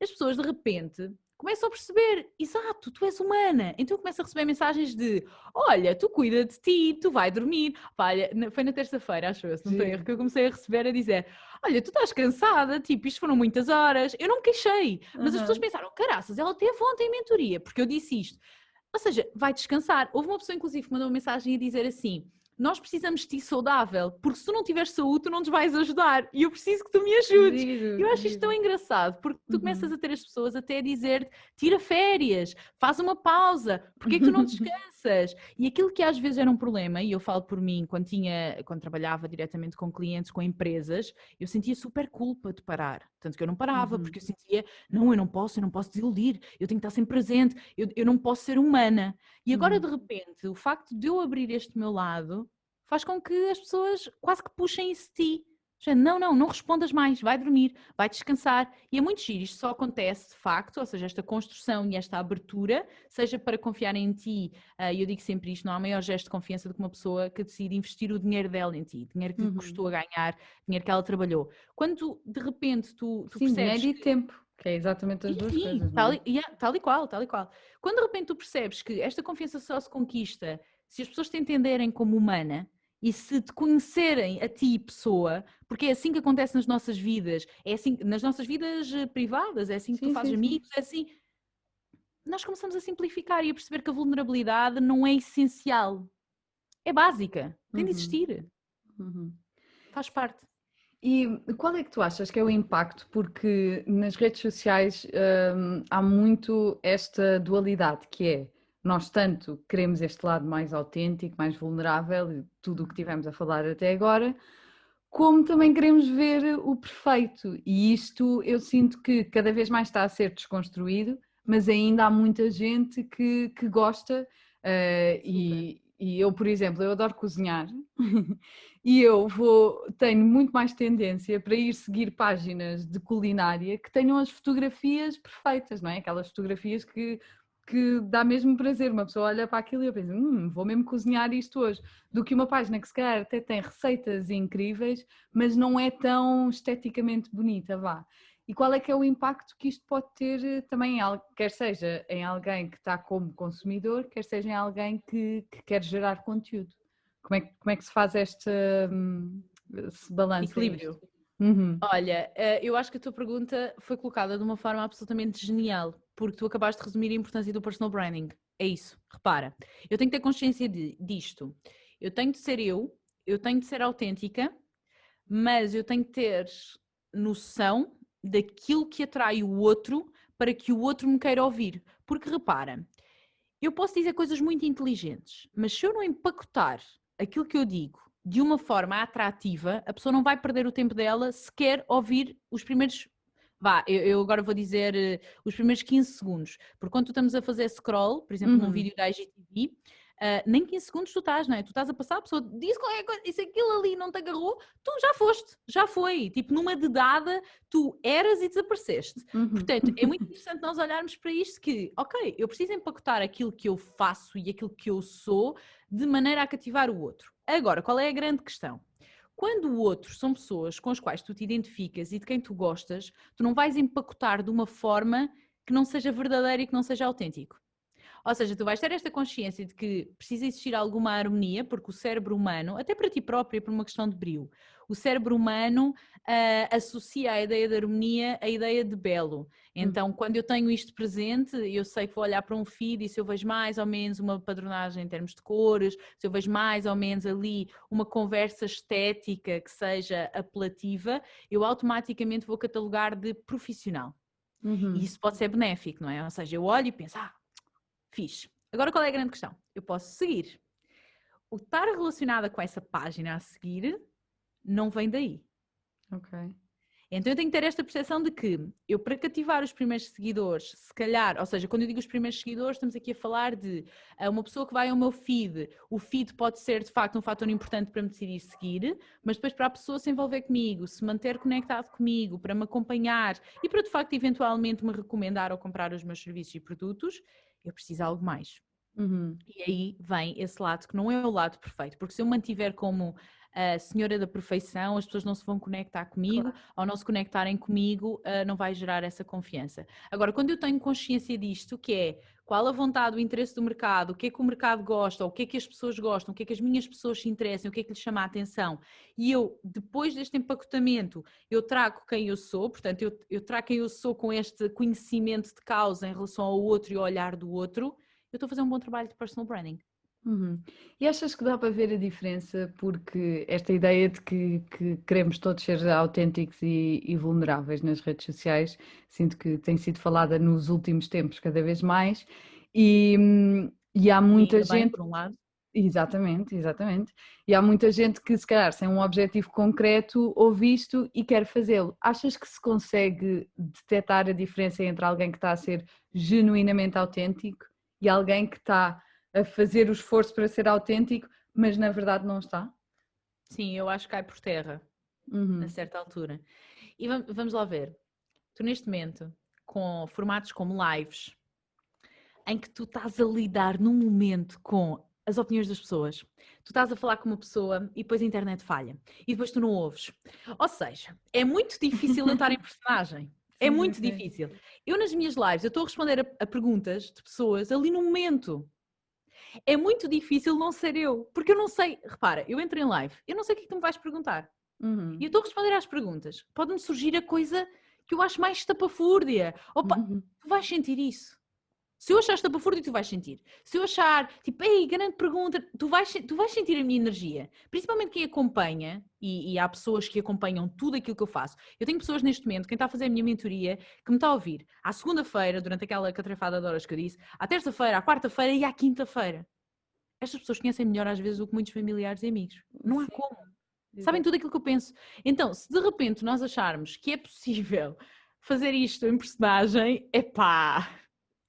[SPEAKER 3] As pessoas de repente começam a perceber, exato, tu és humana, então eu começo a receber mensagens de: olha, tu cuida de ti, tu vai dormir. Olha, foi na terça-feira, acho eu, se não estou em erro, que eu comecei a receber a dizer: olha, tu estás cansada, tipo, isto foram muitas horas. Eu não me queixei, mas as pessoas pensaram: caraças, ela teve ontem em mentoria, porque eu disse isto. Ou seja, vai descansar. Houve uma pessoa, inclusive, que mandou uma mensagem a dizer assim: nós precisamos de ti saudável, porque se tu não tiveres saúde, tu não nos vais ajudar e eu preciso que tu me ajudes. Eu acho isto tão engraçado, porque tu começas a ter as pessoas até a dizer: tira férias, faz uma pausa, porque é que tu não descansas? conversas e aquilo que às vezes era um problema, e eu falo por mim, quando trabalhava diretamente com clientes, com empresas, eu sentia super culpa de parar. Tanto que eu não parava, porque eu sentia, não, eu não posso desiludir, eu tenho que estar sempre presente, eu não posso ser humana. E agora, de repente, o facto de eu abrir este meu lado faz com que as pessoas quase que puxem isso de ti. Não respondas mais, vai dormir, vai descansar. E é muito giro, isto só acontece de facto, ou seja, esta construção e esta abertura, seja para confiar em ti, e eu digo sempre isto, não há maior gesto de confiança do que uma pessoa que decide investir o dinheiro dela em ti, dinheiro que lhe custou a ganhar, dinheiro que ela trabalhou. Quando de repente tu
[SPEAKER 2] Sim,
[SPEAKER 3] percebes...
[SPEAKER 2] dinheiro e tempo, que é exatamente as duas coisas, não é?
[SPEAKER 3] Tal e qual. Quando de repente tu percebes que esta confiança só se conquista se as pessoas te entenderem como humana, e se te conhecerem a ti, pessoa, porque é assim que acontece nas nossas vidas, é assim, nas nossas vidas privadas, é assim que tu fazes amigos, é assim. Nós começamos a simplificar e a perceber que a vulnerabilidade não é essencial. É básica. Tem de existir. Faz parte.
[SPEAKER 2] E qual é que tu achas que é o impacto? Porque nas redes sociais há muito esta dualidade, que é nós tanto queremos este lado mais autêntico, mais vulnerável, tudo o que tivemos a falar até agora, como também queremos ver o perfeito. E isto eu sinto que cada vez mais está a ser desconstruído, mas ainda há muita gente que gosta. E eu, por exemplo, eu adoro cozinhar e tenho muito mais tendência para ir seguir páginas de culinária que tenham as fotografias perfeitas, não é? Aquelas fotografias que dá mesmo prazer. Uma pessoa olha para aquilo e eu penso, vou mesmo cozinhar isto hoje, do que uma página que se calhar até tem receitas incríveis, mas não é tão esteticamente bonita, vá. E qual é que é o impacto que isto pode ter também, quer seja em alguém que está como consumidor, quer seja em alguém que quer gerar conteúdo? Como é que se faz este balanço?
[SPEAKER 3] Equilíbrio. Olha, eu acho que a tua pergunta foi colocada de uma forma absolutamente genial, porque tu acabaste de resumir a importância do personal branding. É isso, repara. Eu tenho que ter consciência disto. Eu tenho de ser eu tenho de ser autêntica, mas eu tenho que ter noção daquilo que atrai o outro para que o outro me queira ouvir. Porque repara, eu posso dizer coisas muito inteligentes, mas se eu não empacotar aquilo que eu digo de uma forma atrativa, a pessoa não vai perder o tempo dela se quer ouvir os primeiros... eu agora vou dizer os primeiros 15 segundos. Porque quando tu estamos a fazer scroll, por exemplo, num vídeo da IGTV, nem 15 segundos tu estás, não é? Tu estás a passar, a pessoa diz qualquer coisa, e se aquilo ali não te agarrou, tu já foste, já foi. Tipo, numa dedada, tu eras e desapareceste. Portanto, é muito interessante nós olharmos para isto que, ok, eu preciso empacotar aquilo que eu faço e aquilo que eu sou de maneira a cativar o outro. Agora, qual é a grande questão? Quando o outro são pessoas com as quais tu te identificas e de quem tu gostas, tu não vais empacotar de uma forma que não seja verdadeira e que não seja autêntico. Ou seja, tu vais ter esta consciência de que precisa existir alguma harmonia, porque o cérebro humano, até para ti próprio, por uma questão de brio, o cérebro humano associa a ideia de harmonia à ideia de belo. Então, quando eu tenho isto presente, eu sei que vou olhar para um feed e se eu vejo mais ou menos uma padronagem em termos de cores, se eu vejo mais ou menos ali uma conversa estética que seja apelativa, eu automaticamente vou catalogar de profissional. E isso pode ser benéfico, não é? Ou seja, eu olho e penso, fixe. Agora qual é a grande questão? Eu posso seguir. O estar relacionada com essa página a seguir não vem daí.
[SPEAKER 2] Ok.
[SPEAKER 3] Então eu tenho que ter esta percepção de que eu, para cativar os primeiros seguidores, se calhar, ou seja, quando eu digo os primeiros seguidores, estamos aqui a falar de uma pessoa que vai ao meu feed. O feed pode ser, de facto, um fator importante para me decidir seguir, mas depois para a pessoa se envolver comigo, se manter conectado comigo, para me acompanhar e para, de facto, eventualmente me recomendar ou comprar os meus serviços e produtos, eu preciso de algo mais. E aí vem esse lado que não é o lado perfeito, porque se eu mantiver como a senhora da perfeição, as pessoas não se vão conectar comigo, ao não se conectarem comigo, não vai gerar essa confiança. Agora, quando eu tenho consciência disto, que é qual a vontade, o interesse do mercado, o que é que o mercado gosta, o que é que as pessoas gostam, o que é que as minhas pessoas se interessam, o que é que lhes chama a atenção, e eu, depois deste empacotamento, eu trago quem eu sou, portanto, eu trago quem eu sou com este conhecimento de causa em relação ao outro e ao olhar do outro, eu estou a fazer um bom trabalho de personal branding.
[SPEAKER 2] E achas que dá para ver a diferença? Porque esta ideia de que queremos todos ser autênticos e vulneráveis nas redes sociais, sinto que tem sido falada nos últimos tempos cada vez mais, e E há
[SPEAKER 3] E
[SPEAKER 2] muita
[SPEAKER 3] ainda bem,
[SPEAKER 2] gente,
[SPEAKER 3] por um lado.
[SPEAKER 2] exatamente, exatamente. E há muita gente que, se calhar, sem um objetivo concreto, ouve isto e quer fazê-lo. Achas que se consegue detectar a diferença entre alguém que está a ser genuinamente autêntico e alguém que está a fazer o esforço para ser autêntico, mas na verdade não está?
[SPEAKER 3] Sim, eu acho que cai por terra, a
[SPEAKER 2] Uhum.
[SPEAKER 3] certa altura. E vamos lá ver. Tu neste momento, com formatos como lives, em que tu estás a lidar num momento com as opiniões das pessoas. Tu estás a falar com uma pessoa e depois a internet falha. E depois tu não ouves. Ou seja, é muito difícil eu estar em personagem. É
[SPEAKER 2] Sim, sim,
[SPEAKER 3] muito
[SPEAKER 2] sim.
[SPEAKER 3] difícil. Eu nas minhas lives, eu estou a responder a perguntas de pessoas ali no momento. É muito difícil não ser eu. Porque eu não sei, repara, eu entro em live, eu não sei o que é que tu me vais perguntar. E eu estou a responder às perguntas. Pode-me surgir a coisa que eu acho mais estapafúrdia. Opa,
[SPEAKER 2] Uhum.
[SPEAKER 3] tu vais sentir isso. Se eu achar estapafúrdio, tu vais sentir. Se eu achar, tipo, ei, grande pergunta, tu vais sentir a minha energia. Principalmente quem acompanha, e há pessoas que acompanham tudo aquilo que eu faço. Eu tenho pessoas neste momento, quem está a fazer a minha mentoria, que me está a ouvir à segunda-feira, durante aquela catrafada de horas que eu disse, à terça-feira, à quarta-feira e à quinta-feira. Estas pessoas conhecem melhor às vezes do que muitos familiares e amigos. Não há
[SPEAKER 2] Sim,
[SPEAKER 3] como. Sabem
[SPEAKER 2] exato.
[SPEAKER 3] tudo aquilo que eu penso. Então, se de repente nós acharmos que é possível fazer isto em personagem, epá,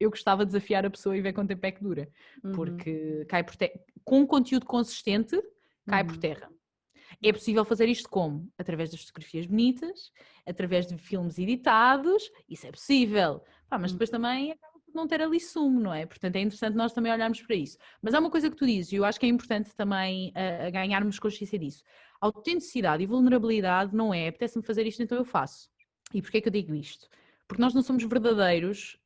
[SPEAKER 3] eu gostava de desafiar a pessoa e ver quanto tempo é que dura.
[SPEAKER 2] Uhum.
[SPEAKER 3] Porque cai por terra. Com um conteúdo consistente, cai por
[SPEAKER 2] Uhum.
[SPEAKER 3] terra. É possível fazer isto como? Através das fotografias bonitas, através de filmes editados, isso é possível. Pá, mas
[SPEAKER 2] Uhum.
[SPEAKER 3] depois também acaba por não ter ali sumo, não é? Portanto, é interessante nós também olharmos para isso. Mas há uma coisa que tu dizes, e eu acho que é importante também a ganharmos consciência disso. Autenticidade e vulnerabilidade não é apetece-me fazer isto, então eu faço. E porquê é que eu digo isto? Porque nós não somos verdadeiros,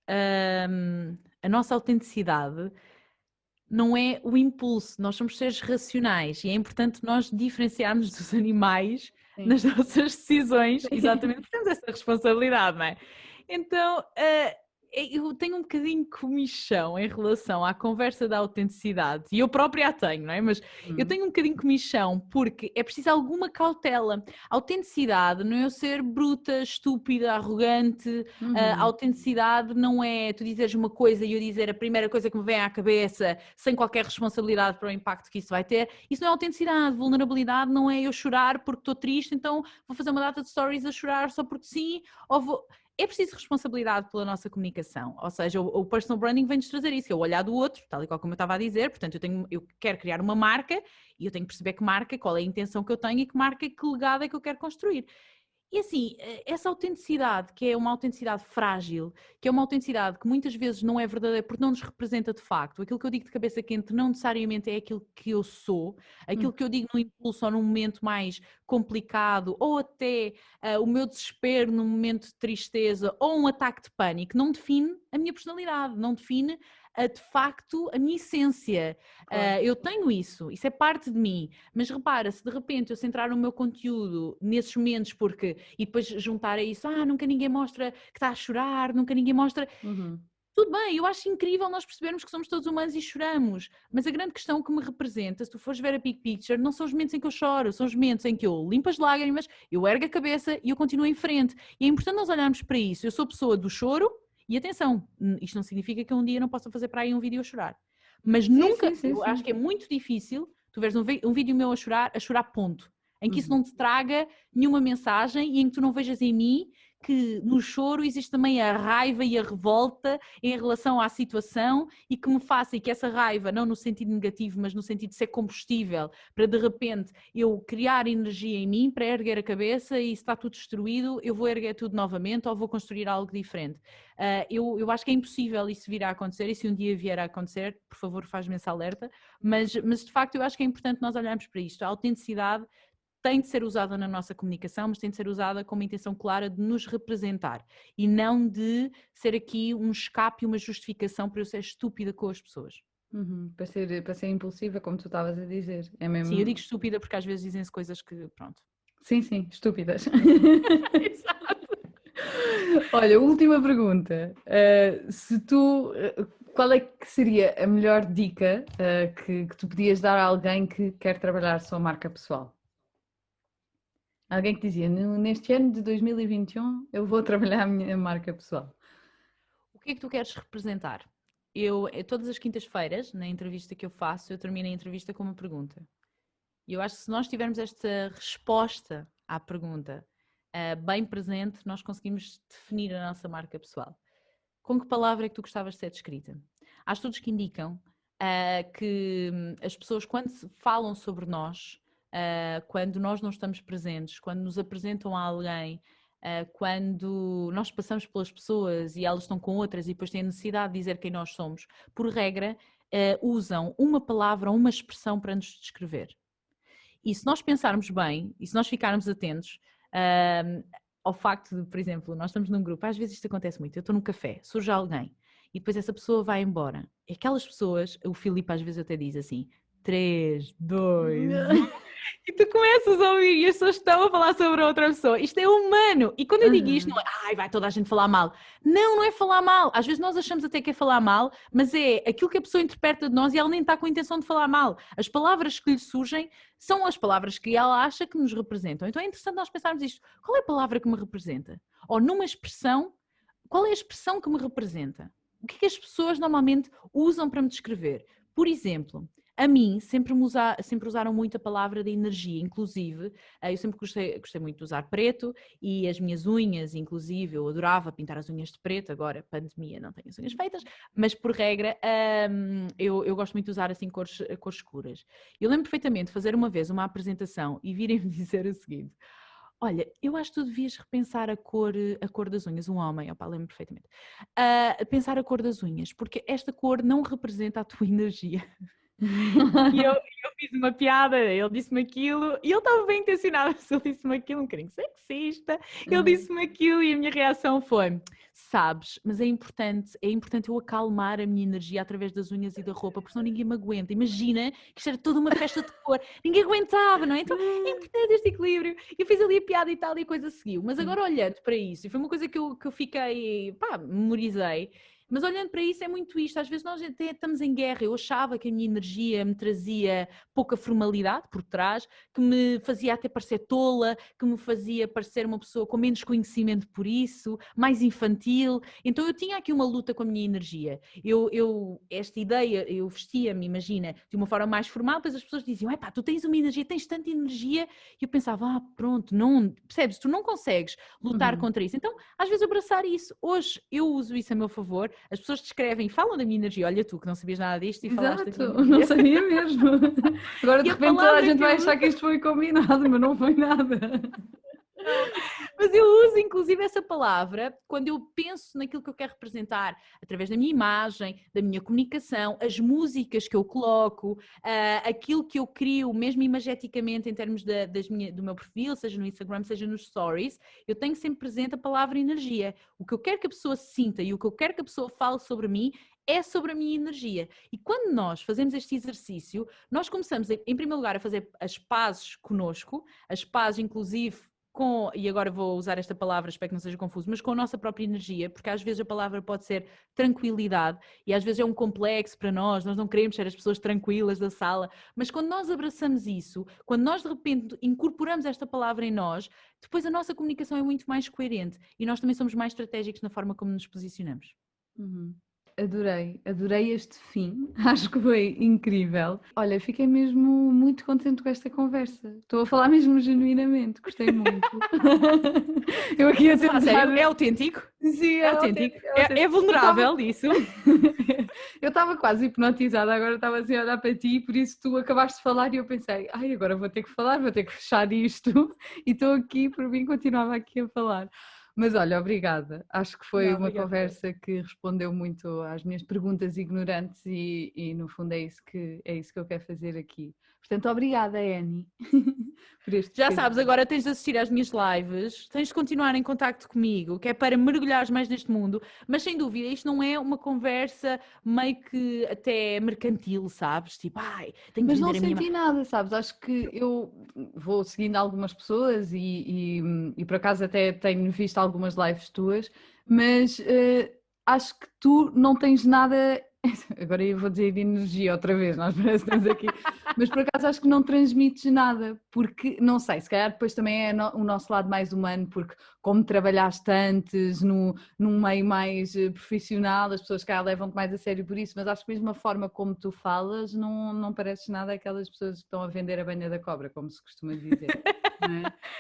[SPEAKER 3] a nossa autenticidade não é o impulso, nós somos seres racionais e é importante nós diferenciarmos dos animais
[SPEAKER 2] Sim.
[SPEAKER 3] nas nossas decisões,
[SPEAKER 2] Sim.
[SPEAKER 3] exatamente porque temos essa responsabilidade, não é? Então, eu tenho um bocadinho de comichão em relação à conversa da autenticidade, e eu própria a tenho, não é? Mas eu
[SPEAKER 2] Uhum.
[SPEAKER 3] tenho um bocadinho de comichão porque é preciso alguma cautela. A autenticidade não é eu ser bruta, estúpida, arrogante, a
[SPEAKER 2] Uhum.
[SPEAKER 3] autenticidade não é tu dizeres uma coisa e eu dizer a primeira coisa que me vem à cabeça sem qualquer responsabilidade para o impacto que isso vai ter. Isso não é autenticidade. Vulnerabilidade não é eu chorar porque estou triste, então vou fazer uma data de stories a chorar só porque sim, ou vou... É preciso responsabilidade pela nossa comunicação, ou seja, o personal branding vem-nos trazer isso, é o olhar do outro, tal e qual como eu estava a dizer, portanto eu quero criar uma marca e eu tenho que perceber que marca, qual é a intenção que eu tenho e que marca, que legado é que eu quero construir. E assim, essa autenticidade, que é uma autenticidade frágil, que é uma autenticidade que muitas vezes não é verdadeira porque não nos representa de facto, aquilo que eu digo de cabeça quente não necessariamente é aquilo que eu sou, aquilo
[SPEAKER 2] Uhum.
[SPEAKER 3] que eu digo no impulso ou num momento mais complicado, ou até o meu desespero num momento de tristeza, ou um ataque de pânico, não define a minha personalidade, não define de facto a minha essência.
[SPEAKER 2] Claro.
[SPEAKER 3] Eu tenho isso é parte de mim, mas repara, se de repente eu centrar no meu conteúdo nesses momentos, porque e depois juntar a isso, nunca ninguém mostra que está a chorar, nunca ninguém mostra.
[SPEAKER 2] Uhum.
[SPEAKER 3] Tudo bem, eu acho incrível nós percebermos que somos todos humanos e choramos, mas a grande questão que me representa, se tu fores ver a big picture, não são os momentos em que eu choro, são os momentos em que eu limpo as lágrimas, eu ergo a cabeça e eu continuo em frente. E é importante nós olharmos para isso. Eu sou pessoa do choro e atenção, isto não significa que um dia não possa fazer para aí um vídeo a chorar. Mas
[SPEAKER 2] Sim,
[SPEAKER 3] nunca,
[SPEAKER 2] sim, sim,
[SPEAKER 3] eu acho
[SPEAKER 2] sim.
[SPEAKER 3] que é muito difícil tu veres um vídeo meu a chorar ponto. Em que isso
[SPEAKER 2] Uhum.
[SPEAKER 3] não te traga nenhuma mensagem e em que tu não vejas em mim que no choro existe também a raiva e a revolta em relação à situação e que me faça, e que essa raiva, não no sentido negativo, mas no sentido de ser combustível, para de repente eu criar energia em mim para erguer a cabeça e se está tudo destruído, eu vou erguer tudo novamente ou vou construir algo diferente. Eu acho que é impossível isso vir a acontecer e se um dia vier a acontecer, por favor faz-me esse alerta, mas de facto eu acho que é importante nós olharmos para isto. A autenticidade tem de ser usada na nossa comunicação, mas tem de ser usada com uma intenção clara de nos representar e não de ser aqui um escape e uma justificação para eu ser estúpida com as pessoas.
[SPEAKER 2] Uhum. Para ser impulsiva, como tu estavas a dizer. É
[SPEAKER 3] Sim, eu digo
[SPEAKER 2] mesmo.
[SPEAKER 3] estúpida porque às vezes dizem-se coisas que, pronto.
[SPEAKER 2] Sim, sim, estúpidas.
[SPEAKER 3] Exato.
[SPEAKER 2] Olha, última pergunta. Se tu, qual é que seria a melhor dica, que tu podias dar a alguém que quer trabalhar a sua marca pessoal? Alguém que dizia, neste ano de 2021 eu vou trabalhar a minha marca pessoal.
[SPEAKER 3] O que é que tu queres representar? todas as quintas-feiras, na entrevista que eu faço, eu termino a entrevista com uma pergunta. E eu acho que se nós tivermos esta resposta à pergunta bem presente, nós conseguimos definir a nossa marca pessoal. Com que palavra é que tu gostavas de ser descrita? Há estudos que indicam que as pessoas, quando falam sobre nós, quando nós não estamos presentes, quando nos apresentam a alguém, quando nós passamos pelas pessoas e elas estão com outras e depois têm a necessidade de dizer quem nós somos, por regra, usam uma palavra ou uma expressão para nos descrever. E se nós pensarmos bem, e se nós ficarmos atentos ao facto de, por exemplo, nós estamos num grupo, às vezes isto acontece muito, eu estou num café, surge alguém, e depois essa pessoa vai embora. E aquelas pessoas, o Filipe às vezes até diz assim, 3, 2, 1... E tu começas a ouvir e as pessoas estão a falar sobre a outra pessoa. Isto é humano. E quando eu digo isto, não é, ai, vai toda a gente falar mal. Não, não é falar mal. Às vezes nós achamos até que é falar mal, mas é aquilo que a pessoa interpreta de nós e ela nem está com a intenção de falar mal. As palavras que lhe surgem são as palavras que ela acha que nos representam. Então é interessante nós pensarmos isto. Qual é a palavra que me representa? Ou numa expressão, qual é a expressão que me representa? O que é que as pessoas normalmente usam para me descrever? Por exemplo, a mim sempre usaram muito a palavra da energia, inclusive eu sempre gostei muito de usar preto e as minhas unhas, inclusive, eu adorava pintar as unhas de preto, agora pandemia não tenho as unhas feitas, mas por regra eu gosto muito de usar assim cores escuras. Eu lembro perfeitamente de fazer uma vez uma apresentação e virem-me dizer o seguinte: olha, eu acho que tu devias repensar a cor das unhas, um homem, opa, lembro perfeitamente, pensar a cor das unhas, porque esta cor não representa a tua energia. E eu fiz uma piada, ele disse-me aquilo, e ele estava bem intencionado, ele disse-me aquilo, um bocadinho sexista, ele disse-me aquilo e a minha reação foi, sabes, mas é importante eu acalmar a minha energia através das unhas e da roupa, porque senão ninguém me aguenta. Imagina que isto era toda uma festa de cor, ninguém aguentava, não é? Então é importante este equilíbrio. Eu fiz ali a piada e tal e a coisa seguiu, mas agora olhando para isso, e foi uma coisa que eu fiquei, memorizei. Mas olhando para isso é muito isto, às vezes nós até estamos em guerra, eu achava que a minha energia me trazia pouca formalidade por trás, que me fazia até parecer tola, que me fazia parecer uma pessoa com menos conhecimento por isso, mais infantil, então eu tinha aqui uma luta com a minha energia, esta ideia, eu vestia-me, imagina, de uma forma mais formal, depois as pessoas diziam, epá, tu tens uma energia, tens tanta energia, e eu pensava, pronto, não, percebes, tu não consegues lutar contra isso, então às vezes abraçar isso, hoje eu uso isso a meu favor. As pessoas descrevem, falam da minha energia. Olha tu, que não sabias nada disto e falaste da minha energia.
[SPEAKER 2] Não sabia mesmo. Agora de repente toda a gente vai achar que isto foi combinado, mas não foi nada.
[SPEAKER 3] Mas eu uso inclusive essa palavra quando eu penso naquilo que eu quero representar, através da minha imagem, da minha comunicação, as músicas que eu coloco, aquilo que eu crio, mesmo imageticamente em termos do meu perfil, seja no Instagram, seja nos stories, eu tenho sempre presente a palavra energia. O que eu quero que a pessoa sinta e o que eu quero que a pessoa fale sobre mim é sobre a minha energia. E quando nós fazemos este exercício, nós começamos, em primeiro lugar, a fazer as pazes connosco, as pazes inclusive e agora vou usar esta palavra, espero que não seja confuso, mas com a nossa própria energia, porque às vezes a palavra pode ser tranquilidade e às vezes é um complexo para nós não queremos ser as pessoas tranquilas da sala, mas quando nós abraçamos isso, quando nós de repente incorporamos esta palavra em nós, depois a nossa comunicação é muito mais coerente e nós também somos mais estratégicos na forma como nos posicionamos.
[SPEAKER 2] Adorei este fim, acho que foi incrível. Olha, fiquei mesmo muito contente com esta conversa. Estou a falar mesmo genuinamente, gostei muito. Eu aqui a tentar...
[SPEAKER 3] Sério? É autêntico?
[SPEAKER 2] Sim,
[SPEAKER 3] é autêntico. É vulnerável isso?
[SPEAKER 2] Eu estava quase hipnotizada, agora estava assim a olhar para ti, por isso tu acabaste de falar e eu pensei, agora vou ter que falar, vou ter que fechar isto e estou aqui, por mim continuava aqui a falar. Mas olha, obrigada. Acho que foi uma conversa que respondeu muito às minhas perguntas ignorantes e no fundo é isso que eu quero fazer aqui. Portanto, obrigada, Annie, por este
[SPEAKER 3] Já sabes, agora tens de assistir às minhas lives, tens de continuar em contacto comigo, que é para mergulhares mais neste mundo, mas sem dúvida isto não é uma conversa meio que até mercantil, sabes? Tipo, tenho que
[SPEAKER 2] Mas não
[SPEAKER 3] vender a minha...
[SPEAKER 2] senti nada, sabes? Acho que eu vou seguindo algumas pessoas e por acaso até tenho visto algumas lives tuas, mas acho que tu não tens nada Agora eu vou dizer energia outra vez, nós parece que estamos aqui. Mas por acaso acho que não transmites nada, porque, não sei, se calhar depois também é o nosso lado mais humano, porque como trabalhaste antes num meio mais profissional, as pessoas se calhar levam-te mais a sério por isso, mas acho que mesmo a forma como tu falas não pareces nada aquelas pessoas que estão a vender a banha da cobra, como se costuma dizer. Não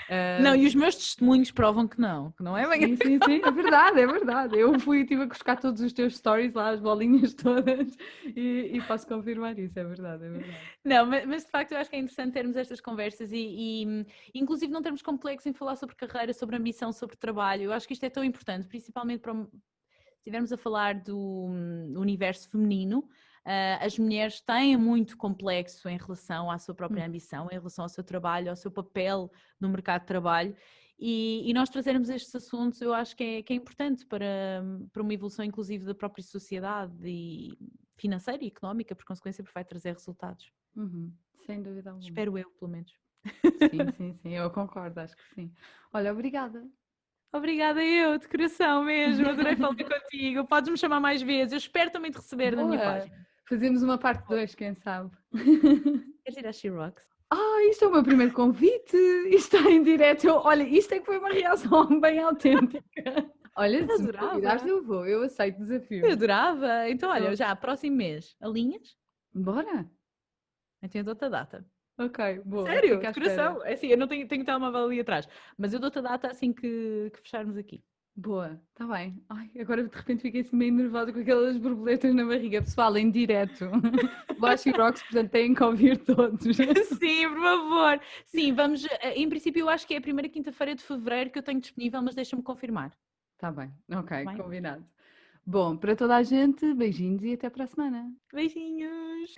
[SPEAKER 2] é?
[SPEAKER 3] Não, e os meus testemunhos provam que não é bem.
[SPEAKER 2] Sim, é verdade, é verdade. Eu estive a buscar todos os teus stories lá, as bolinhas todas, e posso confirmar isso, é verdade, é verdade.
[SPEAKER 3] Não, mas de facto eu acho que é interessante termos estas conversas e inclusive não termos complexo em falar sobre carreira, sobre ambição, sobre trabalho. Eu acho que isto é tão importante, principalmente para se estivermos a falar do universo feminino. As mulheres têm muito complexo em relação à sua própria ambição, em relação ao seu trabalho, ao seu papel no mercado de trabalho, e nós trazermos estes assuntos eu acho que é importante para uma evolução inclusive da própria sociedade e financeira e económica, por consequência, porque vai trazer resultados.
[SPEAKER 2] Sem dúvida alguma.
[SPEAKER 3] Espero eu, pelo menos.
[SPEAKER 2] Sim, eu concordo, acho que sim. Olha, obrigada.
[SPEAKER 3] Obrigada eu, de coração mesmo, adorei falar contigo, podes-me chamar mais vezes, eu espero também te receber na minha página.
[SPEAKER 2] Fazemos uma parte 2, quem sabe.
[SPEAKER 3] Queres ir à She Rocks?
[SPEAKER 2] Isto é o meu primeiro convite, isto está em direto. Olha, isto é que foi uma reação bem autêntica. Olha, se me convidares eu vou, eu aceito o desafio.
[SPEAKER 3] Eu adorava, então olha, já, próximo mês, alinhas?
[SPEAKER 2] Bora!
[SPEAKER 3] Então eu dou-te a data.
[SPEAKER 2] Ok, boa.
[SPEAKER 3] Sério, de coração, é assim, eu não tenho telemóvel ali atrás, mas eu dou-te a data assim que fecharmos aqui.
[SPEAKER 2] Boa, está bem. Ai, agora de repente fiquei assim meio nervosa com aquelas borboletas na barriga. Pessoal, em direto. She Rocks, portanto têm que ouvir todos.
[SPEAKER 3] Sim, por favor. Sim, vamos, em princípio eu acho que é a primeira quinta-feira de fevereiro que eu tenho disponível, mas deixa-me confirmar.
[SPEAKER 2] Está bem, ok,
[SPEAKER 3] Bem?
[SPEAKER 2] combinado. Bom, para toda a gente, beijinhos e até para a semana.
[SPEAKER 3] Beijinhos!